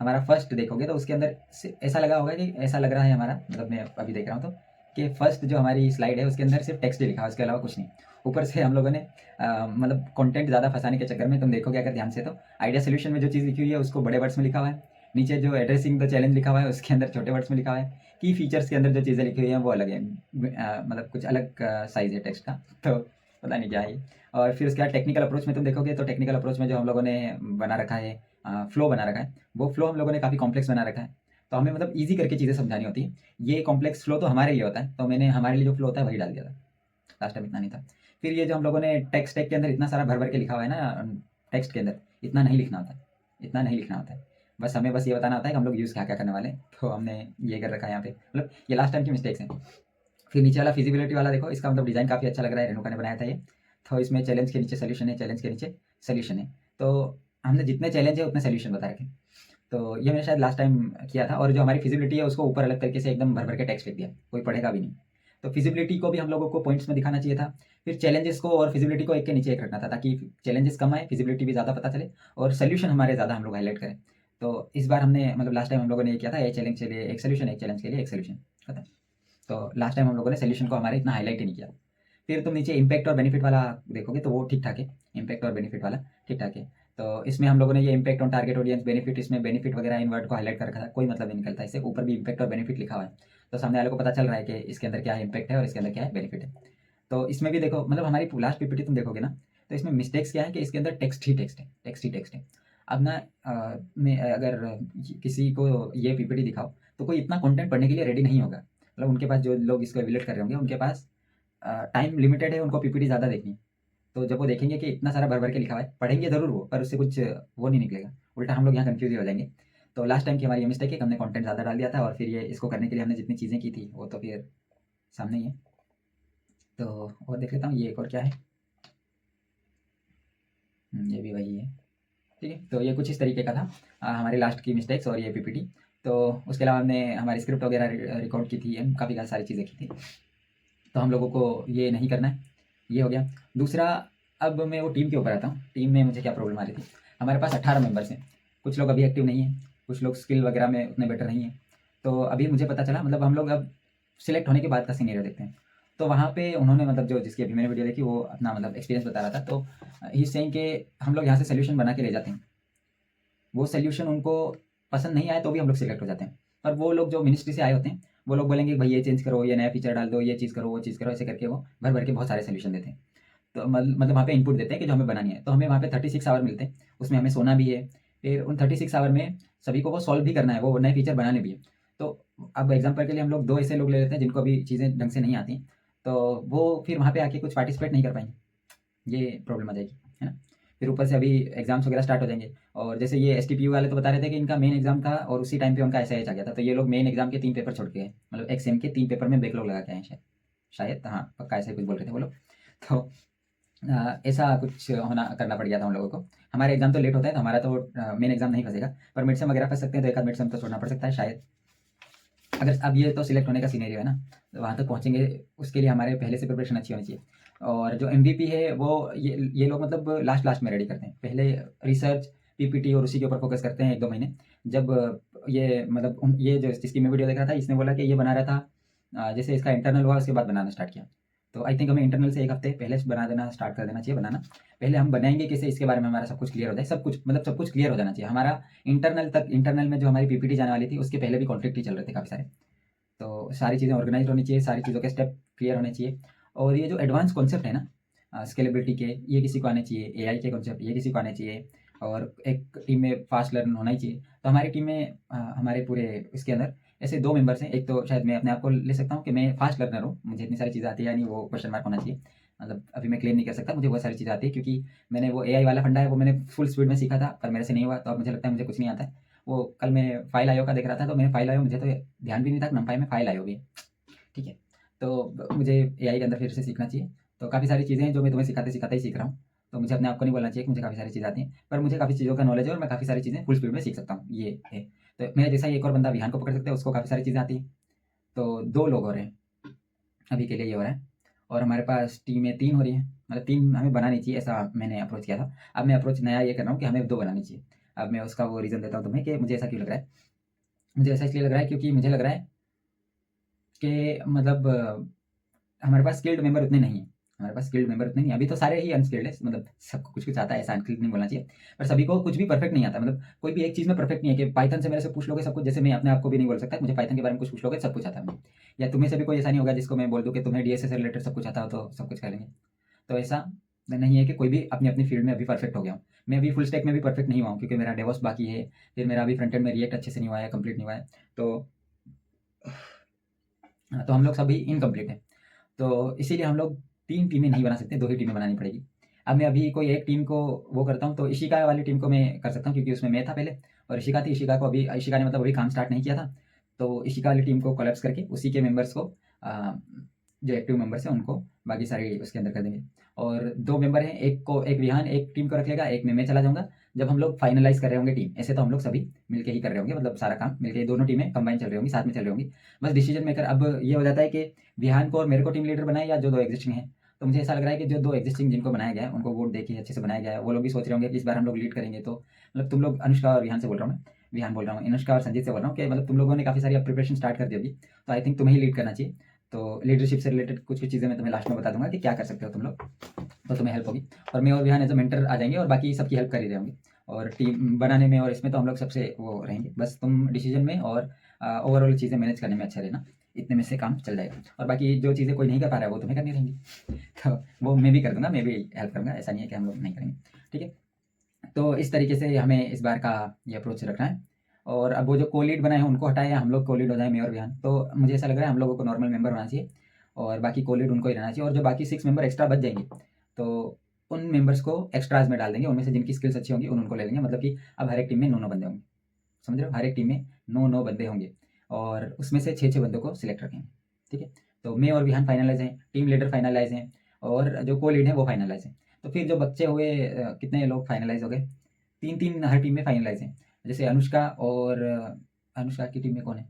हमारा फर्स्ट देखोगे तो उसके अंदर ऐसा लगा होगा कि ऐसा लग रहा है हमारा, मतलब मैं अभी देख रहा हूँ तो, कि फर्स्ट जो हमारी स्लाइड है उसके अंदर सिर्फ टेक्स्ट ही लिखा है, उसके अलावा कुछ नहीं। ऊपर से हम लोगों ने मतलब कंटेंट ज़्यादा फंसाने के चक्कर में, तुम देखोगे अगर ध्यान से तो आइडिया सोल्यूशन में जो चीज़ लिखी हुई है उसको बड़े वर्ड्स में लिखा हुआ है। नीचे जो एड्रेसिंग द चैलेंज लिखा हुआ है उसके अंदर छोटे वर्ड्स में लिखा हुआ है। की फीचर्स के अंदर जो चीज़ें लिखी हुई हैं वो अलग है, मतलब कुछ अलग साइज़ है टेक्स्ट का, तो पता नहीं क्या है ये। और फिर उसके बाद टेक्निकल अप्रोच में तुम देखोगे तो टेक्निकल अप्रोच में जो हम लोगों ने बना रखा है, फ्लो बना रखा है, वो फ्लो हम लोगों ने काफ़ी कॉम्प्लेक्स बना रखा है। तो हमें मतलब ईजी करके चीज़ें समझानी होती है। ये कॉम्प्लेक्स फ्लो तो हमारे लिए होता है, तो मैंने हमारे लिए जो फ्लो होता है वही डाल दिया था। लास्ट टाइम इतना नहीं था। फिर ये जो हम लोगों ने टेक्स्ट टैग के अंदर इतना सारा भर भर के लिखा हुआ है ना, टेक्स्ट के अंदर इतना नहीं लिखना होता है, इतना नहीं लिखना होता है। बस हमें बस ये बताना होता है कि हम लोग यूज़ क्या क्या करने वाले हैं, तो हमने ये कर रखा है यहाँ पे, मतलब ये लास्ट टाइम की मिस्टेक्स हैं। फिर नीचे वाला फिजिबिलिटी वाला देखो, इसका मतलब डिज़ाइन काफ़ी अच्छा लग रहा है, रेणुका ने बनाया था ये। तो इसमें चैलेंज के नीचे सोल्यूशन है, चैलेंज के नीचे सोल्यूशन है। तो हमने जितने चैलेंज है उतने सोल्यूशन बता रखे। तो ये मैंने शायद लास्ट टाइम किया था। और जो हमारी फिजिबिलिटी है उसको ऊपर अलग तरीके से एकदम भर भर के टेक्स्ट लिख दिया, कोई पढ़ेगा भी नहीं। तो फिजिबिलिटी को भी हम लोगों को पॉइंट्स में दिखाना चाहिए था। फिर चैलेंजेस को और फिजिबिलिटी को एक के नीचे एक रखना था, ताकि चैलेंजेस कम आए, फिजिबिलिटी भी ज़्यादा पता चले, और सोल्यूशन हमारे ज़्यादा हम लोग हाईलाइट करें। तो इस बार हमने, मतलब लास्ट टाइम हम लोगों ने ये किया था, एक चैलेंज के लिए एक सोल्यूशन, एक चैलेंज के लिए एक सोल्यूशन, खत्म। तो लास्ट टाइम हम लोगों ने सोल्यूशन को हमारे इतना हाईलाइट ही नहीं किया। फिर तुम नीचे इम्पैक्ट और बेनिफिट वाला देखोगे तो वो ठीक ठाक है, इम्पैक्ट और बेनिफिट वाला ठीक ठाक है। तो इसमें हम लोगों ने ये impact on target audience, benefit, इसमें बेनिफिट वगैरह इन वर्ड को हाईलाइट कर रखा था, कोई मतलब नहीं निकलता इससे। ऊपर भी इम्पैक्ट और बेनिफिट लिखा हुआ है, तो सामने वाले को पता चल रहा है कि इसके अंदर क्या है इम्पैक्ट है और इसके अंदर क्या है बेनिफिट है। तो इसमें भी देखो, मतलब हमारी लास्ट पीपीटी तुम देखोगे ना, तो इसमें मिस्टेक्स क्या है कि इसके अंदर टेक्स्ट ही टेक्स्ट है, टेक्स्ट ही टेक्स्ट है। अब ना मैं अगर किसी को ये पीपीटी दिखाओ तो कोई इतना कंटेंट पढ़ने के लिए रेडी नहीं होगा। मतलब उनके पास, जो लोग इसको एवेल्यूएट कर रहे होंगे उनके पास टाइम लिमिटेड है, उनको पीपीटी ज़्यादा देखनी है। तो जब वो देखेंगे कि इतना सारा भर भर के लिखा हुआ है, पढ़ेंगे ज़रूर वो, पर उससे कुछ वो नहीं निकलेगा, उल्टा हम लोग यहाँ कन्फ्यूज ही हो जाएंगे। तो लास्ट टाइम की हमारी ये मिस्टेक है कि हमने कंटेंट ज़्यादा डाल दिया था, और फिर ये इसको करने के लिए हमने जितनी चीज़ें की थी वो तो फिर सामने ही है। तो और देख लेता हूँ ये एक और क्या है। ये भी वही है, ठीक है। तो ये कुछ इस तरीके का था हमारे लास्ट की मिस्टेक्स और ये पीपीटी। तो उसके अलावा हमने हमारी स्क्रिप्ट वगैरह रिकॉर्ड की थी, काफ़ी सारी चीज़ें की थी। तो हम लोगों को ये नहीं करना है, ये हो गया। दूसरा, अब मैं वो टीम के ऊपर आता हूँ। टीम में मुझे क्या प्रॉब्लम आ रही थी, हमारे पास 18 मेंबर्स हैं, कुछ लोग अभी एक्टिव नहीं हैं, कुछ लोग स्किल वगैरह में उतने बेटर नहीं हैं। तो अभी मुझे पता चला, मतलब हम लोग अब सिलेक्ट होने के बाद का सीनियर देखते हैं। तो वहाँ पे उन्होंने, मतलब जो जिसकी अभी मैंने वीडियो देखी, वो अपना मतलब एक्सपीरियंस बता रहा था। तो ही सेइंग कि हम लोग यहाँ से सोल्यूशन बना के ले जाते हैं, वो सोल्यूशन उनको पसंद नहीं आए तो भी हम लोग सिलेक्ट हो जाते हैं। पर वो लोग जो मिनिस्ट्री से आए होते हैं, वो लोग बोलेंगे भाई ये चेंज करो, ये नया फीचर डाल दो, ये चीज़ करो, वो चीज़ करो, ऐसे करके वो भर भर के बहुत सारे सोल्यूशन देते हैं। तो मतलब वहाँ पे इनपुट देते हैं कि जो हमें बनानी है। तो हमें वहाँ पे 36 आवर मिलते हैं, उसमें हमें सोना भी है। फिर उन 36 आवर में सभी को वो सॉल्व भी करना है, वो नए फीचर बनाने भी है। तो अब एग्जाम्पल के लिए हम लोग 2 ऐसे लोग ले लेते हैं जिनको अभी चीज़ें ढंग से नहीं आती, तो वो फिर वहाँ पे आके कुछ पार्टिसिपेट नहीं कर पाएंगे, ये प्रॉब्लम आ जाएगी, है ना। फिर ऊपर से अभी एग्जाम्स वगैरह स्टार्ट हो जाएंगे। और जैसे ये एसटीपीयू वाले तो बता रहे थे कि इनका मेन एग्जाम था और उसी टाइम पे उनका एसआईएच आ गया था, तो ये लोग मेन एग्जाम के 3 पेपर छोड़ के गए, मतलब एक सेम के 3 पेपर में बैकलॉग लगा के आए हैं शायद, शायद हाँ पक्का ऐसा ही कुछ बोल रहे थे वो लोग। तो ऐसा कुछ होना करना पड़ गया था उन लोगों को। हमारे एग्जाम तो लेट होता है, तो हमारा तो मेन एग्जाम नहीं फंसेगा, पर मिड सेम वगैरह फंस सकते हैं, तो एक आध मिड सेम तो छोड़ना पड़ सकता है शायद। अगर अब ये तो सिलेक्ट होने का सिनेरियो है ना, तो वहाँ तक पहुँचेंगे उसके लिए हमारे पहले से प्रिपरेशन अच्छी होनी चाहिए। और जो एमवीपी है वो ये लोग मतलब लास्ट लास्ट में रेडी करते हैं, पहले रिसर्च पीपीटी और उसी के ऊपर फोकस करते हैं 1-2 महीने। जब ये मतलब ये जो जिसकी मैं वीडियो देख रहा था, इसने बोला कि ये बना रहा था जैसे इसका इंटरनल हुआ उसके बाद बनाना स्टार्ट किया। तो आई थिंक हमें इंटरनल से 1 हफ्ते पहले से बना देना स्टार्ट कर देना चाहिए बनाना। पहले हम बनाएंगे कैसे, इसके बारे में हमारा सब कुछ क्लियर हो जाए, सब कुछ मतलब सब कुछ क्लियर हो जाना चाहिए हमारा। इंटरनल में जो हमारी पीपीटी जाने वाली थी उसके पहले भी कॉन्फ्लिक्ट ही चल रहे थे काफ़ी सारे। तो सारी चीज़ें ऑर्गेनाइज होनी चाहिए, सारी चीज़ों के स्टेप क्लियर होने चाहिए। और ये जो एडवांस कॉन्सेप्ट है ना स्केलेबिलिटी के, ये किसी को आने चाहिए, एआई के कॉन्सेप्ट ये किसी को आने चाहिए। और एक टीम में फास्ट लर्न होना ही चाहिए। तो हमारी टीम में हमारे पूरे इसके अंदर ऐसे 2 मेंबर्स हैं। एक तो शायद मैं अपने आप को ले सकता हूँ कि मैं फास्ट लर्नर हूँ, मुझे इतनी सारी चीज़ें आती है, यानी वो क्वेश्चन मार्क होना चाहिए। मतलब अभी मैं क्लेम नहीं कर सकता, मुझे बहुत सारी चीज़ें आती है, क्योंकि मैंने वो एआई वाला फंडा है वो मैंने फुल स्पीड में सीखा था, पर मेरे से नहीं हुआ। तो अब मुझे लगता है मुझे कुछ नहीं आता है। वो कल मैं फाइल आयो का देख रहा था, तो मैंने फाइल आयो, मुझे तो ध्यान भी नहीं था नंपाई में फाइल आयो भी है, ठीक है। तो मुझे एआई के अंदर फिर से सीखना चाहिए। तो काफ़ी सारी चीज़ें हैं जो मैं तुम्हें सिखाते-सिखाते ही सीख रहा हूँ। तो मुझे अपने आप को नहीं बोलना चाहिए कि मुझे काफ़ी सारी चीज़ें आती हैं, पर मुझे काफ़ी चीज़ों का नॉलेज है और मैं काफ़ी सारी चीज़ें फुल स्पीड में सीख सकता हूँ, ये है। तो मेरे जैसा ही एक और बंदा विहान को पकड़ सकते हैं, उसको काफ़ी सारी चीज़ें आती हैं। तो 2 लोग हो रहे हैं, अभी के लिए ये हो रहा है और हमारे पास टीमें 3 हो रही हैं। मतलब 3 हमें बनानी चाहिए, ऐसा मैंने अप्रोच किया था। अब मैं अप्रोच नया ये कर रहा हूँ कि हमें 2 बनानी चाहिए। अब मैं उसका वो रीज़न देता हूँ तुम्हें कि मुझे ऐसा क्यों लग रहा है। मुझे ऐसा इसलिए लग रहा है क्योंकि मुझे लग रहा है कि मतलब हमारे पास स्किल्ड मेंबर उतने नहीं हैं। हमारे पास स्किल्ड मेंबर उतने नहीं हैं। अभी तो सारे ही अनस्किल्ड हैं, मतलब सबको कुछ-कुछ आता है, ऐसा अनस्किल्ड नहीं बोलना चाहिए। पर सभी को कुछ भी परफेक्ट नहीं आता, मतलब कोई भी एक चीज़ में परफेक्ट नहीं है कि पाइथन से मेरे से पूछ लोगे सब कुछ, जैसे मैं अपने आप को भी नहीं बोल सकता, मुझे पाइथन के बारे में कुछ पूछ लोगे सब कुछ आता है मुझे। या तुम्हें से भी कोई ऐसा नहीं होगा जिसको मैं बोल दूँ कि तुम्हें डीएसए से रिलेटेड सब कुछ आता हो तो सब कुछ कर लेंगे। तो ऐसा नहीं है कि कोई भी अपनी-अपनी फील्ड में अभी परफेक्ट हो गया हूँ। मैं अभी फुल स्टैक में भी परफेक्ट नहीं हुआ हूँ क्योंकि मेरा डेवॉप्स बाकी है, फिर मेरा अभी फ्रंट एंड में रिएक्ट अच्छे से नहीं हुआ है, कंप्लीट नहीं हुआ है। तो हाँ, तो हम लोग सभी इनकम्प्लीट हैं। तो इसीलिए हम लोग 3 टीमें नहीं बना सकते, 2 ही टीमें बनानी पड़ेगी। अब मैं अभी कोई एक टीम को वो करता हूँ, तो इशिका वाली टीम को मैं कर सकता हूँ क्योंकि उसमें मैं था पहले और इशिका थी। इशिका को अभी इशिका ने मतलब अभी काम स्टार्ट नहीं किया था। तो इशिका वाली टीम को कोलैप्स करके उसी के मेंबर्स को जो एक्टिव मेंबर्स हैं उनको बाकी सारी उसके अंदर कर देंगे। और 2 मेंबर हैं, एक विहान एक टीम को रख लेगा, एक में मैं चला जाऊँगा। जब हम लोग फाइनलाइज़ कर रहे होंगे टीम, ऐसे तो हम लोग सभी मिलके ही कर रहे होंगे, मतलब सारा काम मिलके दोनों टीमें कंबाइन चल रही होंगी, साथ में चल रही होंगी। बस डिसीजन मेकर अब ये हो जाता है कि विहान को और मेरे को टीम लीडर बनाए या जो 2 एग्जिस्टिंग हैं। तो मुझे ऐसा लग रहा है कि जो 2 एग्जिस्टिंग जिनको बनाया गया है, उनको वोट देके अच्छे से बनाया गया है, वो लोग भी सोच रहे होंगे कि इस बार हम लोग लीड करेंगे। तो मतलब तुम लोग अनुष्का और विहान से बोल रहा हूँ मैं, विहान बोल रहा हूँ, अनुष्का और संजीत से बोल रहा हूँ कि मतलब तुम लोगों ने काफ़ी सारी अब प्रिपरेशन स्टार्ट कर दी होगी, तो आई थिंक तुम्हें ही लीड करना चाहिए। तो लीडरशिप से रिलेटेड कुछ-कुछ चीज़ें मैं तुम्हें लास्ट में बता दूँगा कि क्या कर सकते हो तुम लोग, तो तुम्हें हेल्प होगी। और मैं और विहान एज़ अ मेंटर आ जाएँगे और बाकी सबकी हेल्प कर ही रहे होंगे। और टीम बनाने में और इसमें तो हम लोग सबसे वो रहेंगे। बस तुम डिसीजन में और ओवरऑल चीज़ें मैनेज करने में अच्छा रहना, इतने में से काम चल जाएगा। और बाकी जो चीज़ें कोई नहीं कर पा रहा है वो तुम्हें करनी रहेंगी। तो वो मैं भी कर दूँगा, मैं भी हेल्प करूँगा, ऐसा नहीं है कि हम लोग नहीं करेंगे। ठीक है? तो इस तरीके से हमें इस बार का ये अप्रोच रखना है। और अब वो जो को-लीड बनाए हैं उनको हटाएँ या हम लोग को-लीड हो जाएँ, मैं और विहान। तो मुझे ऐसा लग रहा है हम लोगों को नॉर्मल मेंबर होना चाहिए और बाकी को-लीड उनको ही रहना चाहिए और जो बाकी 6 मेंबर एक्स्ट्रा बच जाएँगे, तो उन मेंबर्स को एक्स्ट्राज़ में डाल देंगे, उनमें से जिनकी स्किल्स अच्छी होंगी उनको ले लेंगे। मतलब कि अब हर एक टीम में 9-9 बंदे होंगे। समझ रहे हो? हर एक टीम में 9-9 बंदे होंगे और उसमें से 6-6 बंदों को सिलेक्ट रखेंगे। ठीक है? तो मैं और विहान फाइनलाइज़ हैं, टीम लीडर फाइनलाइज़ हैं और जो को-लीड है वो फाइनलाइज़ हैं। तो फिर जो बच्चे हुए कितने लोग फाइनलाइज़ हो गए? 3-3 हर टीम में फाइनलाइज़ हैं। जैसे अनुष्का और अनुष्का की टीम में कौन है?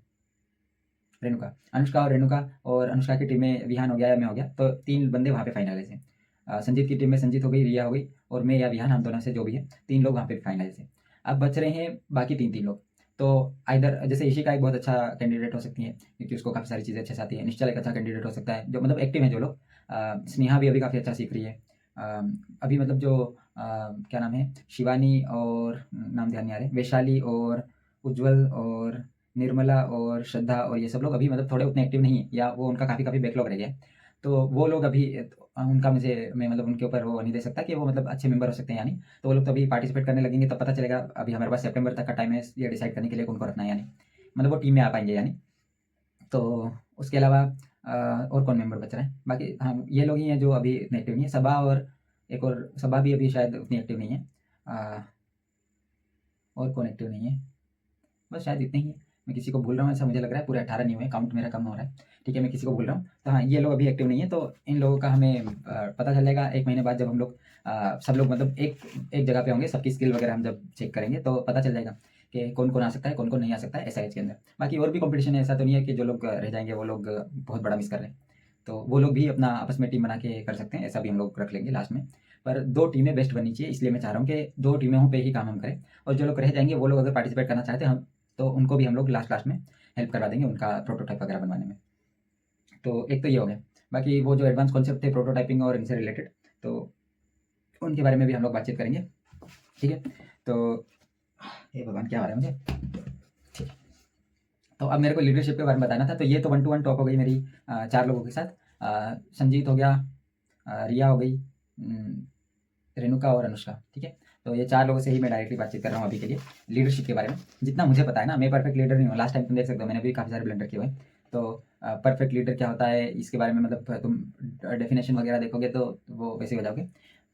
रेणुका। अनुष्का और रेणुका और अनुष्का की टीम में विहान हो गया या मैं हो गया, तो 3 बंदे वहाँ पे फाइनलाइज़ हैं। संजीत की टीम में संजीत हो गई, रिया हो गई और मैं या विहान, हम दोनों से जो भी है, 3 लोग वहाँ पे फाइनलाइज़ हैं। अब बच रहे हैं बाकी 3-3 लोग। तो आइदर जैसे इशिका एक बहुत अच्छा कैंडिडेट हो सकती है क्योंकि उसको काफ़ी सारी चीज़ें अच्छे से आती है। निश्चल एक अच्छा कैंडिडेट हो सकता है, जो मतलब एक्टिव हैं जो लोग। स्नेहा भी अभी काफ़ी अच्छा सीख रही है। अ, अभी मतलब जो क्या नाम है, शिवानी और नाम ध्यान नहीं आ रहे, वैशाली और उज्ज्वल और निर्मला और श्रद्धा और ये सब लोग अभी मतलब थोड़े उतने एक्टिव नहीं है या वो उनका काफ़ी बैकलॉग रह गया है। तो वो लोग अभी उनका मैं मतलब उनके ऊपर वो नहीं दे सकता कि वो मतलब अच्छे मेंबर हो सकते हैं या नहीं। तो वो लोग तो अभी पार्टिसिपेट करने लगेंगे तब पता चलेगा। अभी हमारे पास सितंबर तक का टाइम है ये डिसाइड करने के लिए उनको रखना है या नहीं। मतलब वो टीम में आ पाएँगे या नहीं। तो उसके अलावा और कौन मेंबर बच रहा है? बाकी हाँ, ये लोग ही हैं जो अभी इतने एक्टिव नहीं है। सबा और एक और सबा भी अभी शायद उतनी एक्टिव नहीं है। और कौन एक्टिव नहीं है? बस शायद इतने ही हैं। मैं किसी को भूल रहा हूँ ऐसा मुझे लग रहा है, पूरे 18 नहीं हुए, काउंट मेरा कम हो रहा है। ठीक है, मैं किसी को भूल रहा हूँ। तो हाँ, ये लोग अभी एक्टिव नहीं है, तो इन लोगों का हमें पता चल जाएगा 1 महीने बाद जब हम लोग सब लोग मतलब एक जगह पे होंगे, सबकी स्किल वगैरह हम जब चेक करेंगे तो पता चल जाएगा कि कौन-कौन आ सकता है, कौन-कौन नहीं आ सकता है एसआईएच के अंदर। बाकी और भी कॉम्पिटिशन है, ऐसा तो नहीं है कि जो लोग रह जाएँगे वो लोग बहुत बड़ा मिस कर रहे हैं। तो वो लोग भी अपना आपस में टीम बना के कर सकते हैं, ऐसा भी हम लोग रख लेंगे लास्ट में। पर 2 टीमें बेस्ट बननी चाहिए, इसलिए मैं चाह रहा हूँ कि 2 टीमों पे ही काम हम करें और जो लोग रह जाएँगे वो लोग अगर पार्टिसिपेट करना चाहते हैं हम तो उनको भी हम लोग लास्ट में हेल्प करवा देंगे उनका प्रोटोटाइप वगैरह बनवाने में। तो एक तो ये हो गया। बाकी वो जो एडवांस कॉन्सेप्ट थे प्रोटोटाइपिंग और इनसे रिलेटेड, तो उनके बारे में भी हम लोग बातचीत करेंगे। ठीक है? तो हे भगवान क्या हो रहा है मुझे? ठीक है। तो अब मेरे को लीडरशिप के बारे में बताना था, तो ये तो 1 टू 1 टॉक हो गई मेरी 4 लोगों के साथ। संजीत हो गया, रिया हो गई, रेणुका और अनुष्का, ठीक है? तो ये 4 लोगों से ही मैं डायरेक्टली बातचीत कर रहा हूँ अभी के लिए, लीडरशिप के बारे में। जितना मुझे पता है ना, मैं परफेक्ट लीडर नहीं हूँ, लास्ट टाइम तुम देख सकते हो मैंने भी काफ़ी सारे ब्लंडर किए हुए हैं। तो परफेक्ट लीडर क्या होता है इसके बारे में मतलब तुम डेफिनेशन वगैरह देखोगे तो वो वैसे हो जाओगे।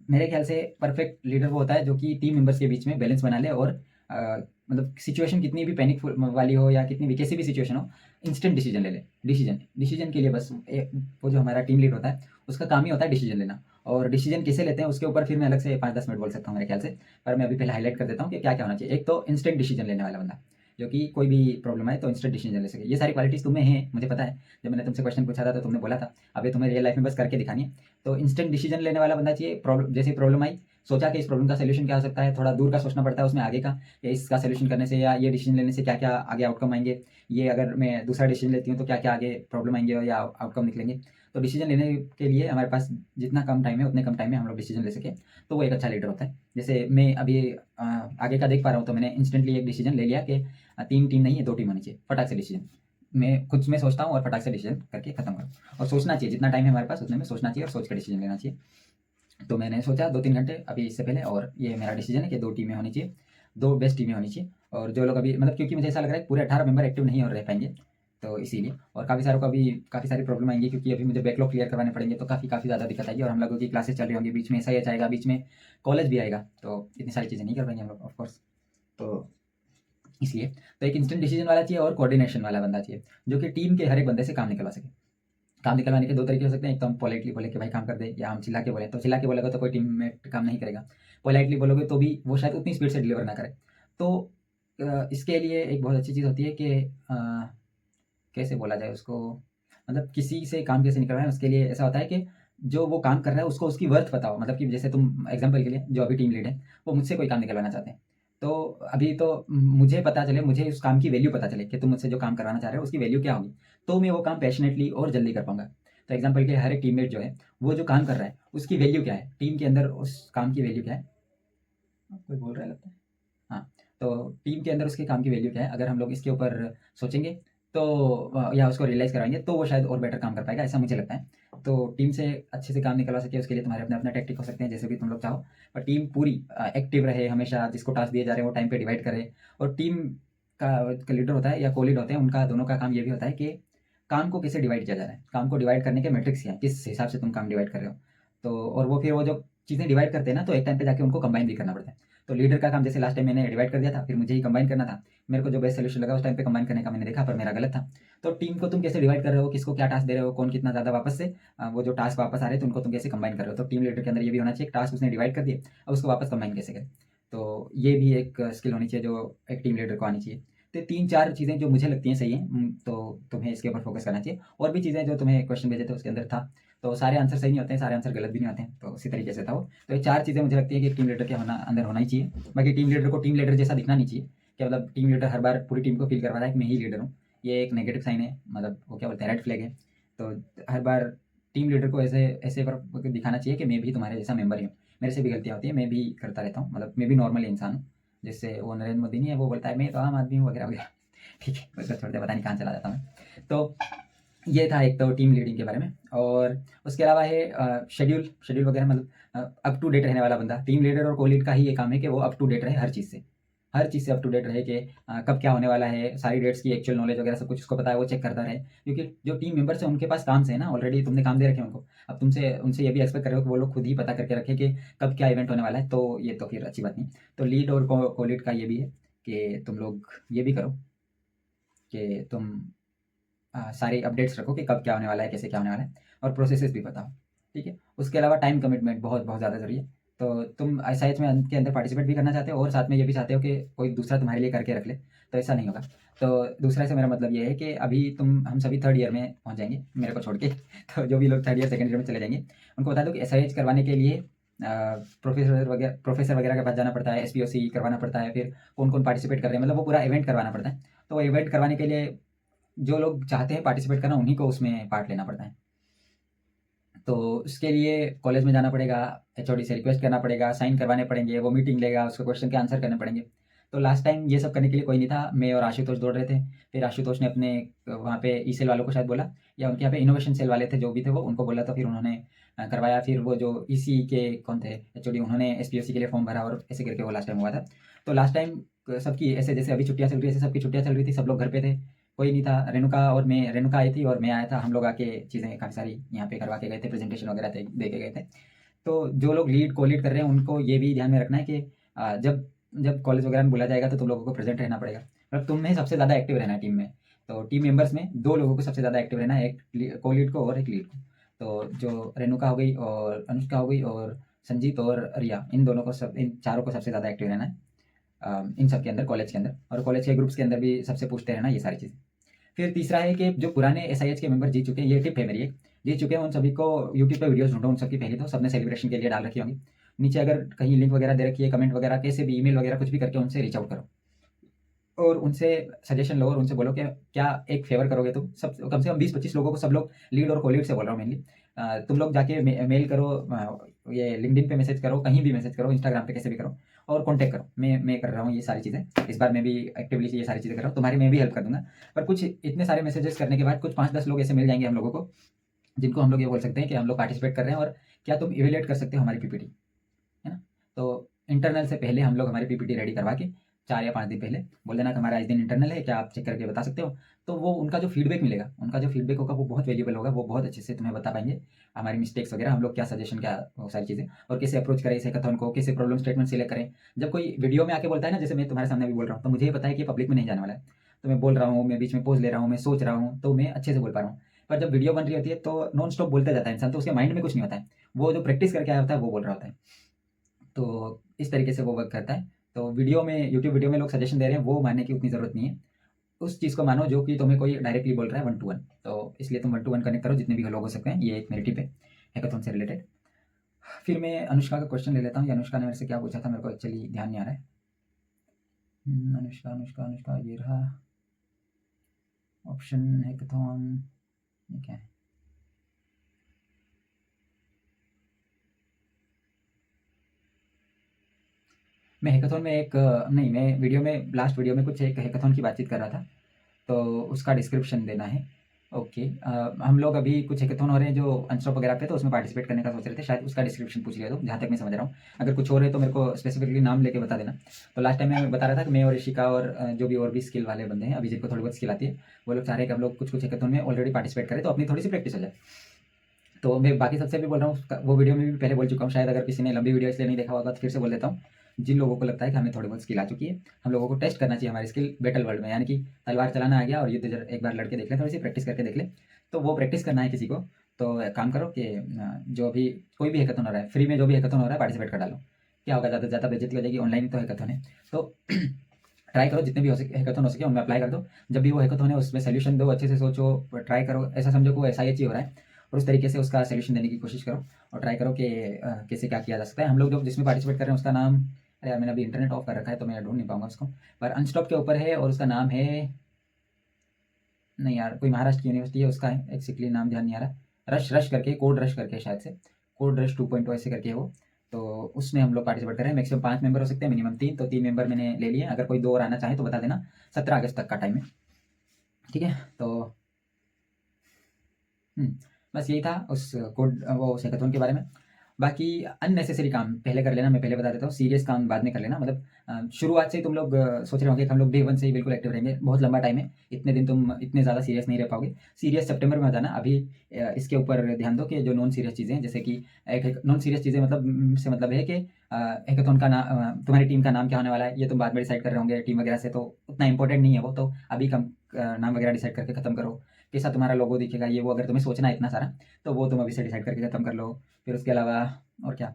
मेरे ख्याल से परफेक्ट लीडर वो होता है जो कि टीम मेंबर्स के बीच में बैलेंस बना ले और मतलब सिचुएशन कितनी भी पैनिक वाली हो या कितनी भी कैसी भी सिचुएशन हो, इंस्टेंट डिसीजन ले ले। डिसीजन के लिए बस वो जो हमारा टीम लीड होता है उसका काम ही होता है डिसीजन लेना। और डिसीजन कैसे लेते हैं उसके ऊपर फिर मैं अलग से 5-10 मिनट बोल सकता हूँ मेरे ख्याल से, पर मैं अभी पहले हाईलाइट कर देता हूँ कि क्या क्या होना चाहिए। एक तो इंस्टेंट डिसीजन लेने वाला बंदा, जो कि कोई भी प्रॉब्लम है तो इंस्टेंट डिसीजन ले सके। ये सारी क्वालिटीज़ तुम्हें हैं, मुझे पता है। जब मैंने तुमसे क्वेश्चन पूछा था तो तुमने बोला था अभी तुम्हें रियल लाइफ में बस करके दिखानी है। तो इंस्टेंट डिसीजन लेने वाला बंदा चाहिए। प्रॉब्लम, जैसे प्रॉब्लम आई, सोचा कि इस प्रॉब्लम का सोल्यूशन क्या हो सकता है, थोड़ा दूर का सोचना पड़ता है उसमें, आगे का, या इसका सोल्यूशन करने से या ये डिसीजन लेने से क्या क्या आगे आउटकम आएंगे, ये अगर मैं दूसरा डिसीजन लेती हूँ तो क्या क्या आगे प्रॉब्लम आएंगे या आउटकम निकलेंगे। तो डिसीजन लेने के लिए हमारे पास जितना कम टाइम है उतने कम टाइम में हम लोग डिसीजन ले सके, तो वो एक अच्छा लीडर होता है। जैसे मैं अभी आगे का देख पा रहा हूँ, तो मैंने इंस्टेंटली एक डिसीजन ले लिया कि 3 टीम नहीं है 2 टीम होनी चाहिए, फटाक से डिसीजन। मैं खुद में सोचता हूँ और फटाक से डिसीजन करके खत्म करूँ। और सोचना चाहिए, जितना टाइम है हमारे पास उतने में सोचना चाहिए और सोच कर डिसीजन लेना चाहिए। तो मैंने सोचा 2-3 घंटे अभी इससे पहले, और ये मेरा डिसीजन है कि 2 टीमें होनी चाहिए, 2 बेस्ट टीमें होनी चाहिए। और जो लोग अभी मतलब, क्योंकि मुझे ऐसा लग रहा है पूरे 18 मेंबर एक्टिव नहीं और रह पाएंगे, तो इसीलिए। और काफ़ी सारों को अभी काफ़ी सारी प्रॉब्लम आएंगी, क्योंकि अभी मुझे बैकलॉग क्लियर करवाने पड़ेंगे, तो काफ़ी ज़्यादा दिक्कत आएगी। और हम लोगों की क्लासेस चल रही होंगी, बीच में एसआईएच आएगा, बीच में कॉलेज भी आएगा, तो इतनी सारी चीज़ें नहीं कर पाएंगे हम लोग ऑफकोर्स। तो इसलिए तो एक इंस्टेंट डिसीजन वाला चाहिए और कोऑर्डिनेशन वाला बंदा चाहिए, जो कि टीम के हर एक बंदे से काम निकलवा सके। काम निकलवाने के 2 तरीके हो सकते हैं। एक तो हम पोलाइटली बोले कि भाई काम कर दे, या हम चिल्ला के बोले। तो चिल्ला के बोलेगा तो कोई टीममेट काम नहीं करेगा। पोलाइटली बोलोगे तो भी वो शायद उतनी स्पीड से डिलीवर ना करे। तो इसके लिए एक बहुत अच्छी चीज़ होती है कि कैसे बोला जाए उसको, मतलब किसी से काम कैसे निकलवाएं, उसके लिए ऐसा होता है कि जो वो काम कर रहा है उसको उसकी वर्थ पता हो। मतलब कि जैसे तुम एग्जांपल के लिए, जो अभी टीम लीड है वो मुझसे कोई काम निकलवाना चाहते हैं, तो अभी तो मुझे पता चले, मुझे उस काम की वैल्यू पता चले कि तुम मुझसे जो काम करवाना चाह रहे हो उसकी वैल्यू क्या होगी, तो मैं वो काम पैशनेटली और जल्दी कर पाऊंगा। तो एग्जाम्पल के लिए, हर एक टीममेट जो है वो जो काम कर रहा है उसकी वैल्यू क्या है, टीम के अंदर उस काम की वैल्यू क्या है। कोई बोल रहा है लगता है। हाँ, तो टीम के अंदर उसके काम की वैल्यू क्या है, अगर हम लोग इसके ऊपर सोचेंगे तो या उसको रियलाइज़ कराएँगे तो वो शायद और बेटर काम कर पाएगा, ऐसा मुझे लगता है। तो टीम से अच्छे से काम निकलवा सके उसके लिए तुम्हारे अपने-अपने टैक्टिक हो सकते हैं, जैसे भी तुम लोग चाहो। पर टीम पूरी एक्टिव रहे हमेशा, जिसको टास्क दिए जा रहे हैं वो टाइम पे डिवाइड करे। और टीम का लीडर होता है या को-लीड होते हैं, उनका दोनों का काम ये भी होता है कि काम को कैसे डिवाइड किया जा रहा है, काम को डिवाइड करने के मैट्रिक्स क्या हैं, किस हिसाब से तुम काम डिवाइड कर रहे हो। तो और वो फिर वो जो चीज़ें डिवाइड करते हैं ना, तो एक टाइम पे जाके उनको कंबाइन भी करना पड़ता है। तो लीडर का काम, जैसे लास्ट टाइम मैंने डिवाइड कर दिया था, फिर मुझे ही कंबाइन करना था। मेरे को जो बेस्ट सॉल्यूशन लगा उस टाइम पे कंबाइन करने का मैंने देखा, पर मेरा गलत था। तो टीम को तुम कैसे डिवाइड कर रहे हो, किसको क्या टास्क दे रहे हो, कौन कितना ज़्यादा वापस से वो जो टास्क वापस आ रहे हैं तो उनको तुम कैसे कंबाइन कर रहे हो। तो टीम लीडर के अंदर ये भी होना चाहिए, टास्क उसने डिवाइड कर दिए, अब उसको वापस कंबाइन कैसे करें। तो ये भी एक स्किल होनी चाहिए जो एक टीम लीडर को आनी चाहिए। तो 3-4 चीज़ें जो मुझे लगती हैं सही हैं, तो तुम्हें इसके ऊपर फोकस करना चाहिए। और भी चीज़ें जो तुम्हें क्वेश्चन भेजे थे उसके अंदर था, तो सारे आंसर सही नहीं होते हैं, सारे आंसर गलत भी नहीं होते हैं, तो उसी तरीके से था वो। तो ये 4 चीज़ें मुझे लगती है कि एक टीम लीडर के अंदर होना ही चाहिए। बाकी टीम लीडर को टीम लीडर जैसा दिखना नहीं चाहिए, कि मतलब टीम लीडर हर बार पूरी टीम को फील करवा रहा है कि मैं ही लीडर हूँ। ये एक नेगेटिव साइन है, मतलब वो क्या बोलते हैं, रेड फ्लैग है। तो हर बार टीम लीडर को ऐसे ऐसे पर दिखाना चाहिए कि मैं भी तुम्हारे जैसा मेंबर ही हूँ, मेरे से भी गलतियाँ होती हैं, मैं भी करता रहता हूँ, मतलब मैं भी नॉर्मल इंसान हूँ। जैसे वो नरेंद्र मोदी नहीं है, वो बोलता है मैं तो आम आदमी हूँ वगैरह वगैरह। ठीक है, उसको छोड़ दे, पता नहीं कहाँ चला जाता मैं। तो ये था एक तो टीम लीडिंग के बारे में। और उसके अलावा है शेड्यूल शेड्यूल वगैरह, मतलब अप टू डेट रहने वाला बंदा। टीम लीडर और को लीड का ही ये काम है कि वो अप टू डेट रहे हर चीज़ से अप टू डेट रहे, कि कब क्या होने वाला है, सारी डेट्स की एक्चुअल नॉलेज वगैरह सब कुछ उसको पता है, वो चेक करता रहे। क्योंकि जो टीम मेंबर्स हैं उनके पास काम से है ना, ऑलरेडी तुमने काम दे रखे हैं उनको। अब तुमसे उनसे ये भी एक्सपेक्ट कर रहे हो कि वो लोग खुद ही पता करके रखें कि कब क्या इवेंट होने वाला है, तो ये तो फिर अच्छी बात नहीं। तो लीड और को लीड का ये भी है कि तुम लोग ये भी करो कि तुम सारे अपडेट्स रखो कि कब क्या होने वाला है, कैसे क्या होने वाला है, और प्रोसेसेस भी बताओ। ठीक है, उसके अलावा टाइम कमिटमेंट बहुत बहुत ज़्यादा ज़रूरी है। तो तुम एसआईएच में के अंदर पार्टिसिपेट भी करना चाहते हो और साथ में ये भी चाहते हो कि कोई दूसरा तुम्हारे लिए करके रख ले, तो ऐसा नहीं होगा। तो दूसरा से मेरा मतलब ये है कि अभी हम सभी थर्ड ईयर में पहुँच जाएंगे मेरे को छोड़ के। तो जो भी लोग थर्ड ईयर सेकंड ईयर में चले जाएंगे, उनको बता दो कि एसआईएच करवाने के लिए प्रोफेसर वगैरह के पास जाना पड़ता है, एसपीओसी करवाना पड़ता है, फिर कौन कौन पार्टिसिपेट कर रहे हैं, मतलब वो पूरा इवेंट करवाना पड़ता है। तो वो इवेंट करवाने के लिए जो लोग चाहते हैं पार्टिसिपेट करना, उन्हीं को उसमें पार्ट लेना पड़ता है। तो उसके लिए कॉलेज में जाना पड़ेगा, एचओडी से रिक्वेस्ट करना पड़ेगा, साइन करवाने पड़ेंगे, वो मीटिंग लेगा, उसके क्वेश्चन के आंसर करने पड़ेंगे। तो लास्ट टाइम ये सब करने के लिए कोई नहीं था, मैं और आशुतोष दौड़ रहे थे। फिर आशुतोष ने अपने वहाँ पे ई सेल वालों को शायद बोला, या उनके यहाँ पे इनोवेशन सेल वाले थे जो भी थे वो, उनको बोला, तो फिर उन्होंने करवाया। फिर वो जो ईसी के कौन थे एचओडी, उन्होंने एसपीओसी के लिए फॉर्म भरा, और ऐसे करके वो लास्ट टाइम हुआ था। तो लास्ट टाइम सबकी ऐसे, जैसे अभी छुट्टियाँ चल रही है ऐसे सबकी छुट्टियाँ चल रही थी, सब लोग घर पे थे, कोई नहीं था। रेणुका आई थी और मैं आया था, हम लोग आके चीज़ें काफ़ी सारी यहाँ पे करवा के गए थे, प्रेजेंटेशन वगैरह दे के गए थे। तो जो लोग लीड को लीड कर रहे हैं उनको ये भी ध्यान में रखना है कि जब जब कॉलेज वगैरह में बुला जाएगा तो तुम लोगों को प्रेजेंट रहना पड़ेगा, मतलब तुम्हें सबसे ज़्यादा एक्टिव रहना है टीम में। तो टीम मेंबर्स में 2 लोगों को सबसे ज़्यादा एक्टिव रहना है, एक को लीड को और एक लीड को। तो जो रेणुका हो गई और अनुष्का हो गई और संजीत और रिया, इन चारों को सबसे ज़्यादा एक्टिव रहना है इन सब के अंदर, कॉलेज के अंदर, और कॉलेज के ग्रुप्स के अंदर भी सबसे पूछते रहना ये सारी चीज़ें। फिर तीसरा है कि जो पुराने एसआईएच के मेंबर जीत चुके हैं, ये टिप है मेरी एक, जीत चुके हैं उन सभी को यूट्यूब पे वीडियोस ढूंढो, उन सबकी पहले तो सबने सेलिब्रेशन के लिए डाल रखी होंगी। नीचे अगर कहीं लिंक वगैरह दे रखी है, कमेंट वगैरह कैसे भी, ईमेल वगैरह कुछ भी करके उनसे रीच आउट करो और उनसे सजेशन लो और उनसे बोलो कि क्या एक फेवर करोगे तुम, सब कम से कम 20-25 लोगों को, सब लोग लीड और को लीड से बोल रहा हूँ मेनली, तुम लोग जाके मेल करो, ये लिंक्डइन पे मैसेज करो, कहीं भी मैसेज करो, इंस्टाग्राम पे कैसे भी करो और कॉन्टैक्ट करो। मैं कर रहा हूँ ये सारी चीज़ें, इस बार मैं भी एक्टिवली ये सारी चीज़ें कर रहा हूँ, तुम्हारी मैं भी हेल्प कर दूंगा। पर कुछ इतने सारे मैसेजेस करने के बाद कुछ 5-10 लोग ऐसे मिल जाएंगे हम लोगों को, जिनको हम लोग ये बोल सकते हैं कि हम लोग पार्टिसिपेट कर रहे हैं और क्या तुम इवेल्युएट कर सकते हो हमारी पीपीटी, है ना? तो इंटरनल से पहले हम लोग हमारी पीपीटी रेडी करवा के 4 या 5 दिन पहले बोल देना कि हमारा इस दिन इंटरनल है, क्या आप चेक करके बता सकते हो? तो वो उनका जो फीडबैक मिलेगा, उनका जो फीडबैक होगा वो बहुत वैल्यूएबल होगा, वो बहुत अच्छे से तुम्हें बता पाएँगे हमारी मिस्टेक्स वगैरह, हम लोग क्या सजेशन, क्या वो सारी चीज़ें, और कैसे अप्रोच करें इस हैकाथॉन को, कैसे प्रॉब्लम स्टेटमेंट सिलेक्ट करें। जब कोई वीडियो में आके बोलता है ना, जैसे मैं तुम्हारे सामने भी बोल रहा हूँ, तो मुझे ये पता है कि पब्लिक में नहीं जाने वाला है। तो मैं बोल रहा हूँ, मैं बीच में पॉज़ ले रहा हूँ, मैं सोच रहा हूँ, तो मैं अच्छे से बोल पा रहा हूँ। पर जब वीडियो बन रही होती है तो नॉन स्टॉप बोलता जाता है इंसान, तो उसके माइंड में कुछ नहीं होता है। वो जो प्रैक्टिस करके आया होता है वो बोल रहा होता है। तो इस तरीके से वो वर्क करता है। तो वीडियो में, यूट्यूब वीडियो में लोग सजेशन दे रहे हैं, वो मानने की उतनी ज़रूरत नहीं है। उस चीज़ को मानो जो कि तुम्हें कोई डायरेक्टली बोल रहा है 1 टू 1। तो इसलिए तुम 1 टू 1 कनेक्ट करो जितने भी लोग हो सकते हैं। ये एक मेरी टिप है हैकाथॉन से रिलेटेड। फिर मैं अनुष्का का क्वेश्चन ले लेता हूँ, या अनुष्का ने मेरे से क्या पूछा था, मेरे को एक्चुअली ध्यान नहीं आ रहा है। अनुष्का, अनुष्का, अनुष्का, ये रहा ऑप्शन हैकाथॉन, ये क्या है? मैं हैकाथॉन में एक नहीं, मैं वीडियो में, लास्ट वीडियो में कुछ एक हैकाथॉन की बातचीत कर रहा था, तो उसका डिस्क्रिप्शन देना है। ओके, हम लोग अभी कुछ हैकाथॉन हो रहे हैं जो अनस्टॉप वगैरह पे, तो उसमें पार्टिसिपेट करने का सोच रहे थे, शायद उसका डिस्क्रिप्शन पूछ लिया तो, जहाँ तक मैं समझ रहा हूँ। अगर कुछ और है तो मेरे को स्पेसिफिकली नाम लेके बता देना। तो लास्ट टाइम मैं बता रहा था कि मैं और ऋषिका और जो भी और भी स्किल वाले बंदे हैं, अभी जिनको थोड़ी बहुत स्किल आती है, वो लोग चाह रहे हैं कि हम लोग कुछ हैकाथॉन में ऑलरेडी पार्टिसिपेट करें, तो अपनी थोड़ी सी प्रैक्टिस हो जाए। तो मैं बाकी सबसे भी बोल रहा हूँ, वो वीडियो में भी पहले बोल चुका हूँ, शायद अगर किसी ने लंबी वीडियो इसलिए नहीं देखा होगा तो फिर से बोल देता हूँ। जिन लोगों को लगता है कि हमें थोड़ी बहुत स्किल आ चुकी है, हम लोगों को टेस्ट करना चाहिए हमारी स्किल बैटल वर्ल्ड में, यानी कि तलवार चलाना आ गया और युद्ध एक बार लड़के देख लें, थोड़ी सी प्रैक्टिस करके देख लें। तो वो प्रैक्टिस करना है किसी को, तो एक काम करो कि जो भी कोई भी हैकाथॉन हो रहा है, फ्री में जो भी हैकाथॉन हो रहा है पार्टिसिपेट कर डालो। क्या होगा, ज़्यादा से ज़्यादा बेइज्जती हो जाएगी, ऑनलाइन तो हैकाथॉन है। तो ट्राई करो जितने भी हो सके हैकाथॉन हो सके उनमें अप्लाई कर दो। जब भी वो हैकाथॉन है उसमें सोल्यूशन दो, अच्छे से सोचो, ट्राई करो, ऐसा समझो कि वो एसआईएच ही हो रहा है और उस तरीके से उसका सोल्यूशन देने की कोशिश करो और ट्राई करो कि कैसे क्या किया जा सकता है। हम लोग जो जिसमें पार्टिसिपेट कर रहे हैं उसका नाम, अरे यार मैंने अभी इंटरनेट ऑफ कर रखा है तो मैं ढूंढ नहीं पाऊंगा उसको, पर अनस्टॉप के ऊपर है और उसका नाम है, नहीं यार, कोई महाराष्ट्र की यूनिवर्सिटी है उसका है, एक्चुअली नाम ध्यान नहीं आ रहा। रश रश करके, कोड रश करके शायद से, कोड रश 2.0 ऐसे करके है वो। तो उसमें हम लोग पार्टिसिपेट कर रहे हैं। मैक्सिमम 5 मेंबर हो सकते हैं, मिनिमम 3, तो 3 मेंबर मैंने ले लिए। अगर कोई 2 और आना चाहे तो बता देना, 17 अगस्त तक का टाइम है, ठीक है? तो हुँ, बस यही था उस कोड वो उस हैकाथॉन के बारे में। बाकी अननेसेसरी काम पहले कर लेना, मैं पहले बता देता हूँ, सीरियस काम बाद में कर लेना। मतलब शुरुआत से ही तुम लोग सोच रहे होंगे कि हम लोग डे 1 से ही बिल्कुल एक्टिव रहेंगे, बहुत लंबा टाइम है, इतने दिन तुम इतने ज़्यादा सीरियस नहीं रह पाओगे। सीरियस सितंबर में आ जाना। अभी इसके ऊपर ध्यान दो कि जो नॉन सीरियस चीज़ें हैं, जैसे कि एक नॉन सीरियस चीज़ें मतलब से मतलब है कि हैकाथॉन का तुम्हारी टीम का नाम क्या होने वाला है, ये तुम बाद में डिसाइड कर रहे होंगे टीम वगैरह से, तो उतना इंपॉर्टेंट नहीं है वो, तो अभी कम नाम वगैरह डिसाइड करके खत्म करो। कैसा तुम्हारा लोगो दिखेगा, ये वो अगर तुम्हें सोचना है इतना सारा, तो वो तुम अभी से डिसाइड करके खत्म कर लो। फिर उसके अलावा और क्या,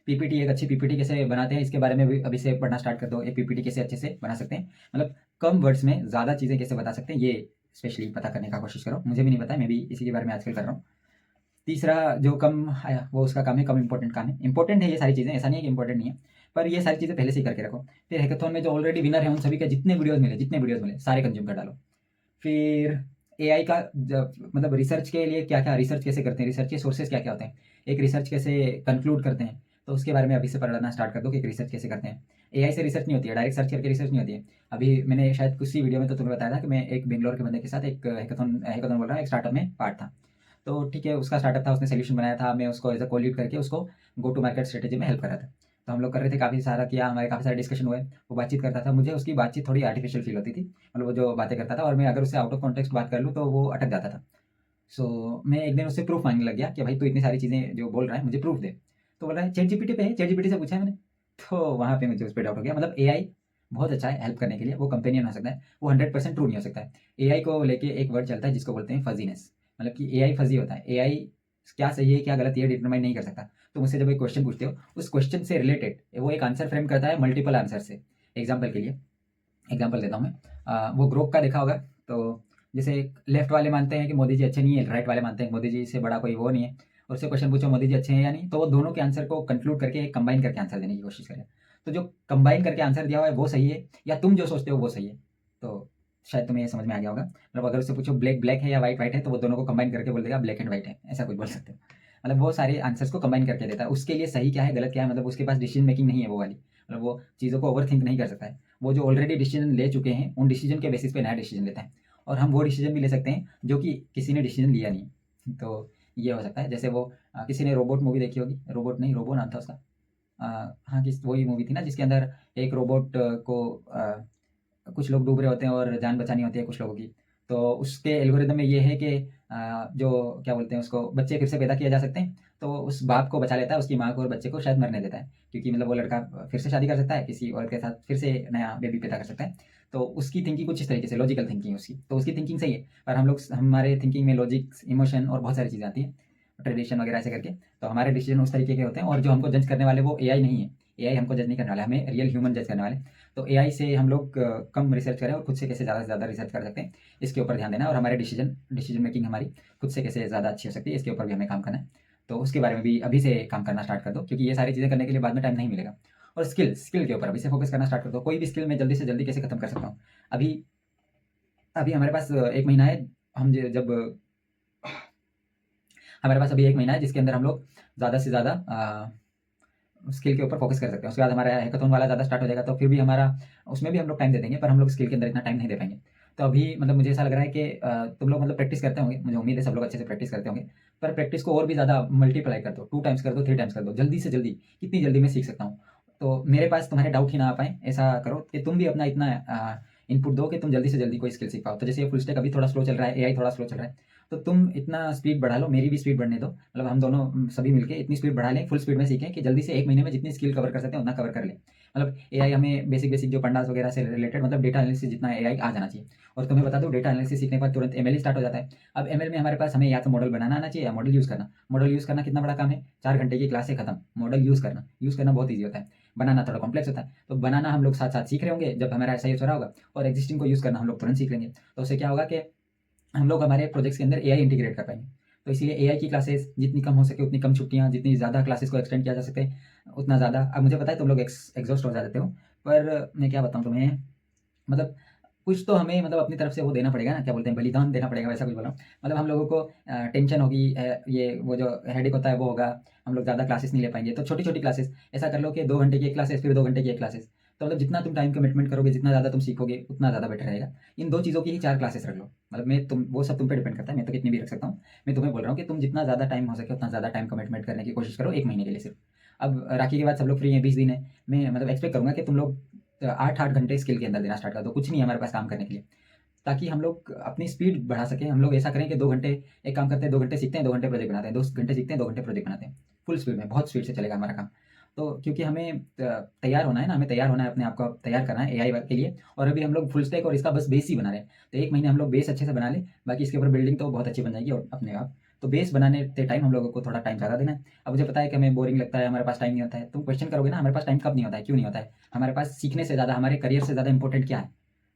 पीपीटी, एक अच्छी पीपीटी कैसे बनाते हैं इसके बारे में भी अभी से पढ़ना स्टार्ट कर दो। एक पीपीटी कैसे अच्छे से बना सकते हैं, मतलब कम वर्ड्स में ज़्यादा चीज़ें कैसे बता सकते हैं, ये स्पेशली पता करने का कोशिश करो। मुझे भी नहीं पता है, मैं भी इसी के बारे में आजकल कर रहा हूँ। तीसरा जो कम आया वो उसका काम है, कम इंपॉर्टेंट काम है। इंपॉर्टेंट है ये सारी चीज़ें, ऐसा नहीं है कि इंपॉर्टेंट नहीं है, पर ये सारी चीज़ें पहले से ही करके रखो। फिर हैकाथॉन में जो ऑलरेडी विनर है उन सभी के जितने वीडियोज़ मिले सारे कंज्यूम कर डालो। फिर एआई का मतलब रिसर्च के लिए क्या-क्या, रिसर्च कैसे करते हैं, रिसर्च के सोर्सेज़ क्या-क्या होते हैं, एक रिसर्च कैसे कंक्लूड करते हैं, तो उसके बारे में अभी से पढ़ना स्टार्ट कर दो कि एक रिसर्च कैसे करते हैं। एआई से रिसर्च नहीं होती है, डायरेक्ट सर्च करके रिसर्च नहीं होती है। अभी मैंने शायद किसी वीडियो में तो तुम्हें बताया था कि मैं एक बैंगलोर के बंदे के साथ एक हैकाथॉन हैकाथॉन बोल रहा हूँ, एक स्टार्टअप में पार्ट था। तो ठीक है, उसका स्टार्टअप था, उसने सॉल्यूशन बनाया था, मैं उसको एज़ अ को-लीड करके उसको गो टू मार्केट स्ट्रैटेजी में हेल्प कर रहा था। तो हम लोग कर रहे थे, काफ़ी सारा किया, हमारे काफ़ी सारे डिस्कशन हुए। वो बातचीत करता था, मुझे उसकी बातचीत थोड़ी आर्टिफिशियल फ़ील होती थी। मतलब वो जो बातें करता था और मैं अगर उससे आउट ऑफ कॉन्टेक्स्ट बात कर लूँ तो वो अटक जाता था। सो मैं एक दिन उससे प्रूफ़ माँगने लग गया कि भाई तू इतनी सारी चीज़ें जो बोल रहा है मुझे प्रूफ़ दे। तो बोल रहा है चैट जीपीटी पे है, चैट जीपीटी से पूछा है मैंने। तो वहाँ पे मुझे उस पर डाउट हो गया। मतलब एआई बहुत अच्छा है हेल्प करने के लिए, वो कंपेनियन हो सकता है, वो 100% ट्रू नहीं हो सकता है। एआई को लेके एक वर्ड चलता है जिसको बोलते हैं फजीनेस, मतलब कि एआई फजी होता है। एआई क्या सही है क्या गलत ये डिटरमाइन नहीं कर सकता। तो मुझसे जब एक क्वेश्चन पूछते हो, उस क्वेश्चन से रिलेटेड वो एक आंसर फ्रेम करता है मल्टीपल आंसर से। एग्जाम्पल के लिए एग्जाम्पल देता हूँ मैं, वो ग्रोक का देखा होगा। तो जैसे लेफ्ट वाले मानते हैं कि मोदी जी अच्छे नहीं है, राइट वाले मानते हैं मोदी जी से बड़ा कोई वो नहीं है, और उससे क्वेश्चन पूछो मोदी जी अच्छे हैं या नहीं, तो वो दोनों के आंसर को कंक्लूड करके एक कंबाइन करके आंसर देने की कोशिश करें। तो जो कंबाइन करके आंसर दिया हुआ है वो सही है, या तुम जो सोचते हो वो सही है। तो शायद तुम्हें ये समझ में आ गया होगा। मतलब अगर उससे पूछो ब्लैक ब्लैक है या व्हाइट व्हाइट है, तो वो दोनों को कंबाइन करके बोल देगा ब्लैक एंड व्हाइट है, ऐसा कुछ बोल सकते हो। मतलब वो सारे आंसर्स को कंबाइन करके देता है, उसके लिए सही क्या है गलत क्या है, मतलब उसके पास डिसीजन मेकिंग नहीं है वो वाली। मतलब वो चीज़ों को ओवर थिंक नहीं कर सकता है। वो जो ऑलरेडी डिसीजन ले चुके हैं उन डिसीजन के बेसिस पे नया डिसीजन लेता है, और हम वो डिसीजन भी ले सकते हैं जो कि किसी ने डिसीजन लिया नहीं। तो ये हो सकता है। जैसे वो किसी ने रोबोट मूवी देखी होगी, रोबोट नहीं रोबो नाम था उसका। हाँ, किस वही मूवी थी ना जिसके अंदर एक रोबोट को कुछ लोग डूब रहे होते हैं और जान बचानी होती है कुछ लोगों की। तो उसके एल्गोरिदम में ये है कि जो क्या बोलते हैं उसको, बच्चे फिर से पैदा किए जा सकते हैं। तो उस बाप को बचा लेता है, उसकी माँ को और बच्चे को शायद मरने देता है, क्योंकि मतलब वो लड़का फिर से शादी कर सकता है किसी और के साथ, फिर से नया बेबी पैदा कर सकता है। तो उसकी थिंकिंग कुछ इस तरीके से लॉजिकल थिंकिंग उसकी, तो उसकी थिंकिंग सही है। पर हम लोग हमारे थिंकिंग में लॉजिक, इमोशन और बहुत सारी चीज़ें आती हैं, ट्रेडिशन वगैरह ऐसे करके। तो हमारे डिसीजन उस तरीके के होते हैं, और जो हमको जज करने वाले वो एआई नहीं है। एआई हमको जज नहीं करने वाला, हमें रियल ह्यूमन जज करने वाले। तो एआई से हम लोग कम रिसर्च करें और खुद से कैसे ज़्यादा से ज़्यादा रिसर्च कर सकते हैं, इसके ऊपर ध्यान देना है। और हमारे डिसीजन मेकिंग हमारी खुद से कैसे ज़्यादा अच्छी हो सकती है, इसके ऊपर भी हमें काम करना है। तो उसके बारे में भी अभी से काम करना स्टार्ट कर दो, क्योंकि ये सारी चीज़ें करने के लिए बाद में टाइम नहीं मिलेगा। और स्किल के ऊपर अभी से फोकस करना स्टार्ट कर दो। कोई भी स्किल मैं जल्दी से जल्दी कैसे खत्म कर सकता हूँ। अभी अभी हमारे पास 1 महीना है। हम जब हमारे पास अभी 1 महीना है जिसके अंदर हम लोग ज़्यादा से ज़्यादा स्किल के ऊपर फोकस कर सकते हैं। उसके बाद हमारा हैकाथॉन वाला ज़्यादा स्टार्ट हो जाएगा, तो फिर भी हमारा उसमें भी हम लोग टाइम दे देंगे, पर हम लोग स्किल के अंदर इतना टाइम नहीं दे पाएंगे। तो अभी मतलब मुझे ऐसा लग रहा है कि तुम लोग मतलब प्रैक्टिस करते होंगे, मुझे उम्मीद है सब लोग अच्छे से प्रैक्टिस करते होंगे। पर प्रैक्टिस को और भी ज़्यादा मल्टीप्लाई कर दो, 2 टाइम्स कर दो, 3 टाइम्स कर दो, जल्दी से जल्दी। कितनी जल्दी मैं सीख सकता हूँ। तो मेरे पास तुम्हारे डाउट ही ना आ पाए, ऐसा करो कि तुम भी अपना इतना इनपुट दो कि तुम जल्दी से जल्दी कोई स्किल सीख पाओ। तो जैसे ये फुल स्टैक अभी थोड़ा स्लो चल रहा है, एआई थोड़ा स्लो चल रहा है, तो तुम इतना स्पीड बढ़ा लो, मेरी भी स्पीड बढ़ने दो। मतलब हम दोनों सभी मिलके इतनी स्पीड बढ़ा लें, फुल स्पीड में सीखें कि जल्दी से 1 महीने में जितनी स्किल कवर कर सकते हैं उतना कवर कर लें। मतलब एआई हमें बेसिक बेसिक जो पंडास वगैरह से रिलेटेड, मतलब डेटा एनालिसिस जितना एआई आ जाना चाहिए। और तुम्हें बता दो, डेटा एनालिसिस सीखने के बाद तुरंत एमएल स्टार्ट हो जाता है। अब एमएल में हमारे पास हमें या तो मॉडल बनाना आना चाहिए या मॉडल यूज़ करना। मॉडल यूज़ करना कितना बड़ा काम है, 4 घंटे की क्लास से खत्म। मॉडल यूज़ करना बहुत ईजी होता है, बनाना थोड़ा कॉम्प्लेक्स होता है। तो बनाना हम लोग साथ साथ सीख रहे होंगे जब हमारा ऐसा यूज़ हो रहा होगा, और एग्जिस्टिंग को यूज़ करना हम लोग तुरंत सीख लेंगे। तो उससे क्या होगा कि हम लोग हमारे प्रोजेक्ट्स के अंदर एआई इंटीग्रेट कर पाएंगे। तो इसीलिए एआई की क्लासेस जितनी कम हो सके उतनी कम छुट्टियाँ, जितनी ज़्यादा क्लासेस को एक्सटेंड किया जा सके उतना ज़्यादा। अब मुझे पता है तुम लोग एग्जॉस्ट हो जाते हो, पर मैं क्या बताऊँ तुम्हें, मतलब कुछ तो हमें मतलब अपनी तरफ से वो देना पड़ेगा ना, क्या बोलते हैं, बलिदान देना पड़ेगा, वैसा कुछ बोला हूँ। मतलब हम लोगों को टेंशन होगी, ये वो जो हेडेक होता है वो होगा। हम लोग ज़्यादा क्लासेस नहीं ले पाएंगे, तो छोटी छोटी क्लासेस ऐसा कर लो कि 2 घंटे की एक क्लासेस, फिर 2 घंटे की एक क्लासेस। तो मतलब जितना तुम टाइम कमिटमेंट करोगे, जितना ज़्यादा तुम सीखोगे उतना ज़्यादा बेटर रहेगा। इन 2 चीज़ों की ही 4 क्लासेस रख लो। मतलब मैं तुम वो सब तुम पे डिपेंड करता है, मैं तो कितनी भी रख सकता हूँ। मैं तुम्हें बोल रहा हूँ कि तुम जितना ज़्यादा टाइम हो सके उतना ज़्यादा टाइम कमिटमेंट करने की कोशिश करो 1 महीने के लिए सिर्फ। अब राखी के बाद सब लोग फ्री हैं, 20 दिन है। मैं मतलब एक्सपेक्ट करूँगा कि तुम लोग 8-8 घंटे स्किल के अंदर देना स्टार्ट कर दो। कुछ नहीं है हमारे पास काम करने के लिए, ताकि हम लोग अपनी स्पीड बढ़ा सकें। हम लोग ऐसा करें कि 2 घंटे एक काम करते हैं, 2 घंटे सीखते हैं, 2 घंटे प्रोजेक्ट बनाते हैं, 2 घंटे सीखते हैं, 2 घंटे प्रोजेक्ट बनाते हैं। फुल स्पीड में, बहुत स्पीड से चलेगा हमारा काम। तो क्योंकि हमें तैयार होना है ना, हमें तैयार होना है, अपने आप को तैयार करना है एआई के लिए। और अभी हम लोग फुल स्टैक और इसका बस बेस ही बना रहे हैं। तो 1 महीने हम लोग बेस अच्छे से बना लें, बाकी इसके ऊपर बिल्डिंग तो बहुत अच्छी बन जाएगी और अपने आप। तो बेस बनाने के टाइम हम लोगों को थोड़ा टाइम ज़्यादा देना है। अब मुझे पता है कि हमें बोरिंग लगता है, हमारे पास टाइम नहीं होता है। तुम क्वेश्चन करोगे ना, हमारे पास टाइम कब नहीं होता है, क्यों नहीं होता है? हमारे पास सीखने से ज़्यादा, हमारे करियर से ज़्यादा इंपॉर्टेंट क्या है?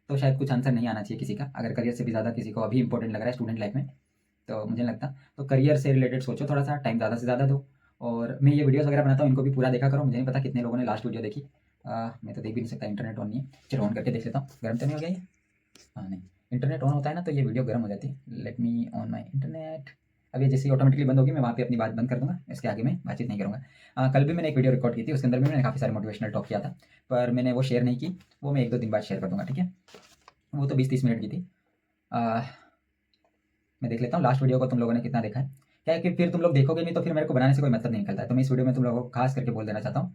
तो शायद कुछ आंसर नहीं आना चाहिए किसी का, अगर करियर से भी ज़्यादा किसी को अभी इंपॉर्टेंट लग रहा है स्टूडेंट लाइफ में, तो मुझे नहीं लगता। तो करियर से रिलेटेड सोचो, थोड़ा सा टाइम ज़्यादा से ज़्यादा दो। और मैं ये वीडियोस वगैरह बनाता हूँ, इनको भी पूरा देखा करो। मुझे नहीं पता कितने लोगों ने लास्ट वीडियो देखी। मैं तो देख भी नहीं सकता, इंटरनेट ऑन नहीं है। चलो ऑन करके देख लेता हूँ, गर्म तो नहीं हो गया ये? हाँ नहीं, इंटरनेट ऑन होता है ना तो ये वीडियो गर्म हो जाती है। Let me on my internet. अब ये जैसे ही ऑटोमेटिकली बंद होगी, मैं वहाँ पे अपनी बात बंद कर दूंगा, इसके आगे मैं बातचीत नहीं करूँगा। कल भी मैंने एक वीडियो रिकॉर्ड की थी, उसके अंदर भी मैंने काफ़ी सारे मोटिवेशनल टॉक किया था, पर मैंने वो शेयर नहीं की। वो मैं 1-2 दिन बाद शेयर कर दूँगा, ठीक है? वो तो 20-30 मिनट की थी। अ, मैं देख लेता हूँ लास्ट वीडियो को तुम लोगों ने कितना देखा है। क्या है कि फिर तुम लोग देखोगे नहीं तो फिर मेरे को बनाने से कोई मतलब नहीं निकलता है। तो मैं इस वीडियो में तुम लोगों को खास करके बोल देना चाहता हूँ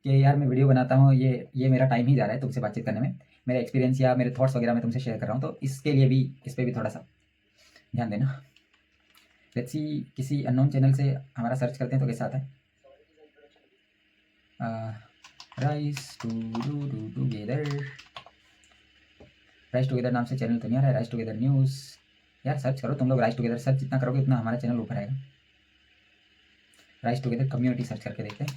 कि यार मैं वीडियो बनाता हूँ, ये मेरा टाइम ही जा रहा है तुमसे बातचीत करने में। मेरा एक्सपीरियंस या मेरे थॉट्स वगैरह मैं तुमसे शेयर कर रहा हूँ, तो इसके लिए भी, इस पर भी थोड़ा सा ध्यान देना। लेट्स सी, किसी अननोन चैनल से हमारा सर्च करते हैं तो कैसा आता है। राइस टुगेदर, राइस टुगेदर नाम से चैनल तो नहीं आ रहा है, राइस टुगेदर न्यूज़। यार सर्च करो तुम लोग, राइस टुगेदर सर्च जितना करोगे उतना हमारा चैनल ऊपर आएगा। राइस टुगेदर कम्युनिटी सर्च करके देखते हैं।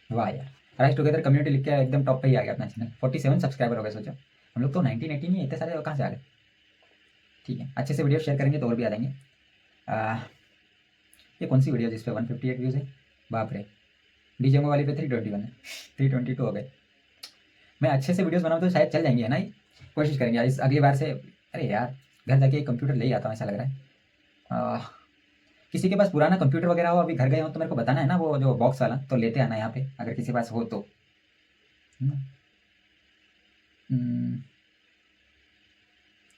वाह यार, राइस टुगेदर कम्युनिटी लिख के एकदम टॉप पे ही आ गया अपना चैनल। 47 सब्सक्राइबर हो गए, सोचो हम लोग तो 19 नहीं है, इतने सारे कहाँ से आ गए। ठीक है, अच्छे से वीडियो शेयर करेंगे तो और भी आ जाएंगे। ये कौन सी वीडियो जिस पे 158 व्यूज़ है, बाप रे। डीजेमो वाली पे 321 है, 322 हो गए। मैं अच्छे से वीडियोस बनाऊँ तो शायद चल जाएंगे, है ना। कोशिश करेंगे इस अगली बार से। अरे यार, घर जाके एक कंप्यूटर ले ही आता हूँ, ऐसा लग रहा है। किसी के पास पुराना कंप्यूटर वगैरह हो, अभी घर गए हो तो मेरे को बताना है ना, वो जो बॉक्स वाला तो लेते आना यहाँ पे, अगर किसी के पास हो तो।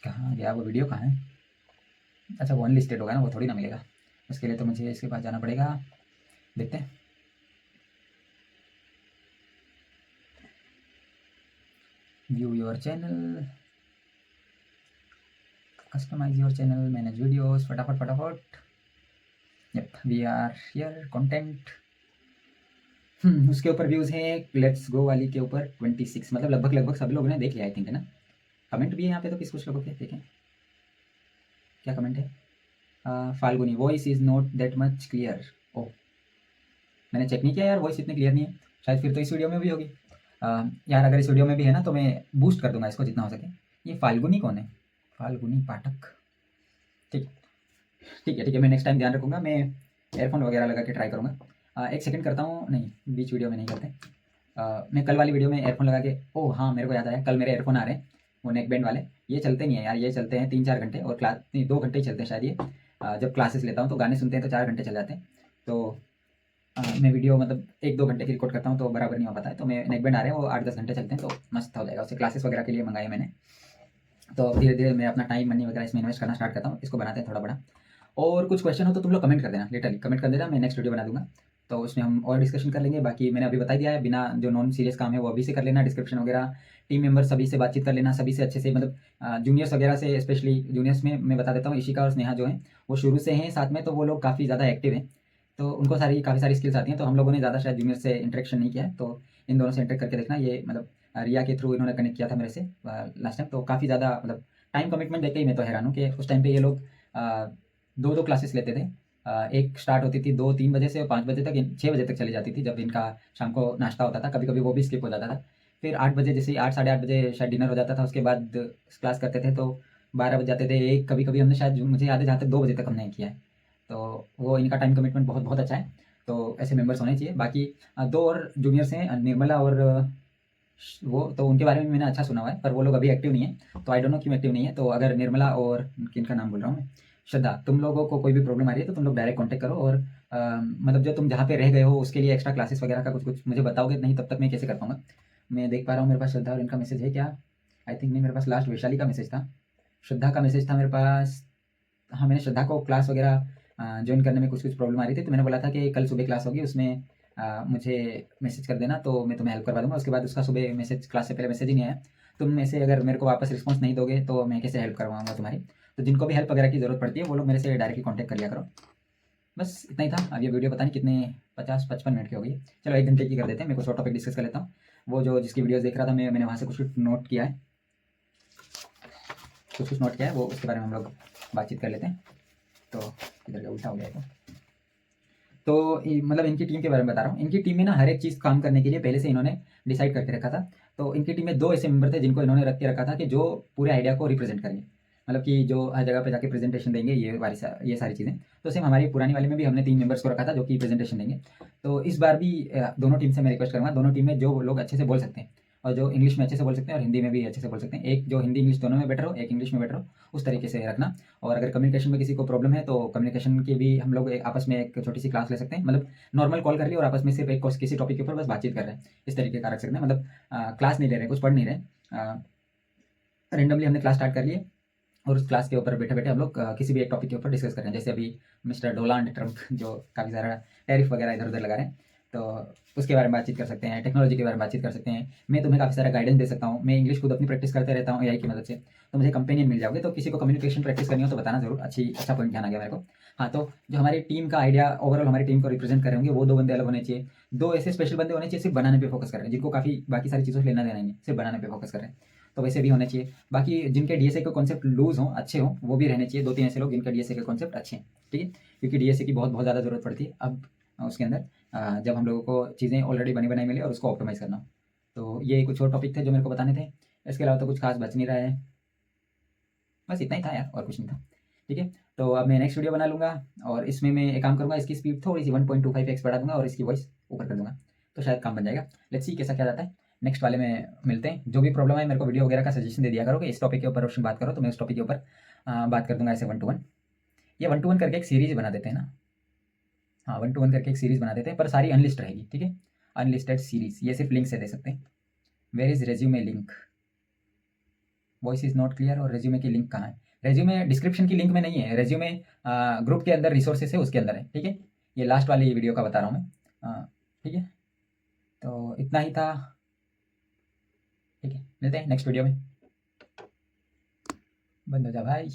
कहाँ गया वो वीडियो, कहाँ है। अच्छा वो अनलिस्टेड होगा ना, वो थोड़ी ना मिलेगा। उसके लिए तो मुझे इसके पास जाना पड़ेगा। देखते हैं। View your channel, customise your channel, manage videos, फटाफट फटाफट। Yup, we are here, content. उसके ऊपर व्यूज़ हैं लेट्स गो वाली के ऊपर 26, मतलब लगभग लगभग सभी लोगों ने देख लिया आई थिंक, है ना। कमेंट भी है यहाँ पे तो कुछ लोगों के, देखें क्या कमेंट है। Falguni, voice is not that much clear. Oh, मैंने चेक नहीं किया यार, वॉइस इतनी क्लियर नहीं है, शायद फिर तो इस वीडियो में भी होगी। यार अगर इस वीडियो में भी है ना तो मैं बूस्ट कर दूंगा इसको जितना हो सके। ये फाल्गुनी कौन है, फाल्गुनी पाठक। ठीक ठीक है ठीक है, मैं नेक्स्ट टाइम ध्यान रखूँगा, मैं एयरफोन वगैरह लगा के ट्राई करूँगा। एक सेकंड करता हूँ, नहीं बीच वीडियो में नहीं करते। मैं कल वाली वीडियो में एयरफोन लगा के, ओह हाँ मेरे को याद आया, कल मेरे एयरफोन आ रहे हैं वो नेक बैंड वाले। ये चलते नहीं है यार, ये चलते हैं 3-4 घंटे, और क्लास नहीं 2 घंटे ही चलते हैं शायद ये। जब क्लासेस लेता हूँ तो गाने सुनते हैं तो 4 घंटे चल जाते हैं। तो मैं वीडियो मतलब 1-2 घंटे की रिकॉर्ड करता हूँ तो बराबर नहीं हो पाता है, तो मैं नेक बैंड आ रहे हैं वो 8-10 घंटे चलते हैं तो मस्त हो जाएगा। उससे क्लासेस वगैरह के लिए मंगाए मैंने, तो धीरे धीरे मैं अपना टाइम मनी वगैरह इसमें इन्वेस्ट करना स्टार्ट करता हूँ, इसको बनाते हैं थोड़ा बड़ा। और कुछ क्वेश्चन हो तो तुम लोग कमेंट कर देना, लिटरली कमेंट कर देना, मैं नेक्स्ट वीडियो बना दूंगा तो उसमें हम और डिस्कशन कर लेंगे। बाकी मैंने अभी बता दिया है, बिना जो नॉन सीरियस काम है वो अभी से कर लेना, डिस्क्रिप्शन वगैरह, टीम मेंबर सभी से बातचीत कर लेना, सभी से अच्छे से, मतलब जूनियर्स वगैरह से, स्पेशली जूनियर्स में मैं बता देता हूँ, ईशिका और स्नेहा जो हैं वो शुरू से हैं साथ में, तो वो लोग काफ़ी ज़्यादा एक्टिव हैं, तो उनको काफ़ी सारी स्किल्स आती हैं। तो हम लोगों ने ज़्यादा शायद जूनियर से इंटरेक्शन नहीं किया है, तो इन दोनों से इंटरेक्ट करके देखना। ये मतलब रिया के थ्रू इन्होंने कनेक्ट किया था मेरे से लास्ट टाइम, तो काफ़ी ज़्यादा मतलब टाइम कमिटमेंट देख के ही मैं तो हैरान हूँ कि उस टाइम पे ये लोग 2-2 क्लासेस लेते थे। एक स्टार्ट होती थी 2-3 बजे से और 5 बजे तक, 6 बजे तक चली जाती थी जब इनका शाम को नाश्ता होता था, कभी कभी वो भी स्किप हो जाता था। फिर 8 बजे, जैसे 8 साढ़े 8 बजे शायद डिनर हो जाता था, उसके बाद क्लास करते थे तो 12 बज जाते थे, एक कभी कभी हमने शायद, मुझे याद है जहाँ तक 2 बजे तक हमने किया है। तो वो इनका टाइम कमिटमेंट बहुत बहुत अच्छा है, तो ऐसे मेंबर्स होने चाहिए। बाकी 2 और जूनियर्स हैं, निर्मला और वो, तो उनके बारे में मैंने अच्छा सुना हुआ है, पर वो लोग अभी एक्टिव नहीं है, तो आई डोंट नो क्यों एक्टिव नहीं है। तो अगर निर्मला और किनका नाम बोल रहा हूँ मैं, श्रद्धा, तुम लोगों को कोई भी प्रॉब्लम आ रही है तो तुम लोग डायरेक्ट कांटेक्ट करो, और मतलब जो तुम जहाँ पे रह गए हो उसके लिए एक्स्ट्रा क्लासेस वगैरह का कुछ कुछ मुझे बताओगे, नहीं तब तक मैं कैसे कर पाऊँगा। मैं देख पा रहा हूँ मेरे पास श्रद्धा और इनका मैसेज है क्या, आई थिंक नहीं, मेरे पास लास्ट वैशाली का मैसेज था, श्रद्धा का मैसेज था मेरे पास। हाँ, मैंने श्रद्धा को क्लास वगैरह ज्वाइन करने में कुछ कुछ प्रॉब्लम आ रही थी, तो मैंने बोला था कि कल सुबह क्लास होगी, उसमें मुझे मैसेज कर देना तो मैं तुम्हें हेल्प करवा दूंगा। उसके बाद उसका सुबह मैसेज, क्लास से पहले मैसेज ही नहीं आया। तुम में से अगर मेरे को वापस रिस्पॉन्स नहीं दोगे तो मैं कैसे हेल्प करवाऊंगा तुम्हारी। तो जिनको भी हेल्प वगैरह की ज़रूरत पड़ती है वो लोग मेरे से डायरेक्टली कॉन्टैक्ट कर लिया करो। बस इतना ही था। अब ये वीडियो पता नहीं कितने 50-55 मिनट की हो गई, चलो 1 घंटे की कर देते हैं। मैं कुछ और टॉपिक डिस्कस कर लेता हूँ। वो जो जिसकी वीडियोस देख रहा था मैंने वहाँ से कुछ कुछ नोट किया है, कुछ नोट किया है, वो उसके बारे में हम लोग बातचीत कर लेते हैं। तो इधर का उल्टा हो गया है तो मतलब इनकी टीम के बारे में बता रहा हूँ। इनकी टीम में ना हर एक चीज़ काम करने के लिए पहले से इन्होंने डिसाइड करके रखा था। तो इनकी टीम में 2 ऐसे मेंबर थे जिनको इन्होंने रख के रखा था कि जो पूरे आइडिया को रिप्रेजेंट करेंगे, मतलब कि जो हर जगह पे जाके प्रेजेंटेशन देंगे, ये सारी चीज़ें। तो सेम हमारी पुरानी वाली में भी हमने 3 मेंबर्स को रखा था जो कि प्रेजेंटेशन देंगे। तो इस बार भी दोनों टीम से मैं रिक्वेस्ट करूँगा, दोनों टीम में जो लोग अच्छे से बोल सकते हैं और जो इंग्लिश में अच्छे से बोल सकते हैं और हिंदी में भी अच्छे से बोल सकते हैं, एक जो हिंदी इंग्लिश दोनों में बेटर हो, एक इंग्लिश में बेटर हो, उस तरीके से रखना। और अगर कम्युनिकेशन में किसी को प्रॉब्लम है तो कम्युनिकेशन की भी हम लोग आपस में एक छोटी सी क्लास ले सकते हैं, मतलब नॉर्मल कॉल कर ली और आपस में सिर्फ एक किसी टॉपिक के ऊपर बस बातचीत कर रहे हैं, इस तरीके का रख सकते हैं। मतलब क्लास नहीं ले रहे, कुछ पढ़ नहीं रहे, रेंडमली हमने क्लास स्टार्ट कर लिए और उस क्लास के ऊपर बैठे बैठे हम लोग किसी भी एक टॉपिक के ऊपर डिस्कस कर रहे हैं। जैसे अभी मिस्टर डोनाल्ड ट्रंप जो काफ़ी सारा टैरिफ वगैरह इधर उधर लगा रहे हैं, तो उसके बारे में बातचीत कर सकते हैं, टेक्नोलॉजी के बारे में बातचीत कर सकते हैं। मैं तुम्हें काफ़ी सारा गाइडेंस दे सकता हूँ, मैं इंग्लिश खुद अपनी प्रैक्टिस करते रहता हूँ एआई की मदद से, तो मुझे कंपेनियन मिल जाओगे। तो किसी को कम्युनिकेशन प्रैक्टिस करनी हो तो बताना जरूर, अच्छा पॉइंट ध्यान आ गया मेरे को। हाँ, तो जो हमारी टीम का आइडिया ओवरऑल हमारी टीम को रिप्रेजेंट कर रहे होंगे वो 2 बंदे अलग होने चाहिए। 2 ऐसे स्पेशल बंदे होने चाहिए सिर्फ़ बनाने पे फ़ोकस कर रहे हैं, जिनको काफ़ी बाकी सारी चीज़ों से लेना देना ही नहीं, सिर्फ़ बनाने पे फ़ोकस कर रहे हैं। तो वैसे भी होने चाहिए। बाकी जिनके डीएसए के कॉन्सेप्ट लूज़ हों, अच्छे हों, वो भी रहने चाहिए। 2-3 ऐसे लोग जिनके डीएसए के कॉन्सेप्ट अच्छे हैं, ठीक है? क्योंकि डीएसए की बहुत बहुत ज़्यादा ज़रूरत पड़ती है अब उसके अंदर जब हम लोगों को चीज़ें ऑलरेडी बनी-बनाई मिले और उसको ऑप्टिमाइज़ करना हो। तो ये कुछ और टॉपिक थे जो मेरे को बताने थे। इसके अलावा तो कुछ खास बच नहीं रहा है। बस इतना ही था यार, और कुछ नहीं था। ठीक है? तो अब मैं नेक्स्ट वीडियो बना लूँगा और इसमें मैं एक काम करूँगा, इसकी स्पीड थोड़ी-सी 1.25x बढ़ा दूँगा और इसकी वॉइस ऊपर कर दूँगा। तो शायद काम बन जाएगा। लेट्स सी कैसा क्या जाता है। नेक्स्ट वाले में मिलते हैं। जो भी प्रॉब्लम है मेरे को वीडियो वगैरह का सजेशन दे दिया करो कि इस टॉपिक के ऊपर रोशन बात करो, तो मैं उस टॉपिक के ऊपर बात कर दूँगा ऐसे 1 टू 1। ये 1 टू 1 करके एक सीरीज़ बना देते हैं ना? हाँ, 1 टू 1 करके एक सीरीज़ बना देते हैं, पर सारी अनलिस्ट रहेगी, ठीक है? अनलिस्टेड सीरीज़, ये सिर्फ़ लिंक से दे सकते हैं। Where is resume link? Voice is not clear और रिज़्यूमे की लिंक कहाँ है? रिज़्यूमे डिस्क्रिप्शन की लिंक में नहीं है, रिज़्यूमे ग्रुप के अंदर रिसोर्सेज़ है उसके अंदर है, ठीक है? ये लास्ट वाली वीडियो का बता रहा हूँ मैं। ठीक है? तो इतना ही था, ठीक है? मिलते हैं नेक्स्ट वीडियो में। बंद हो जा भाई।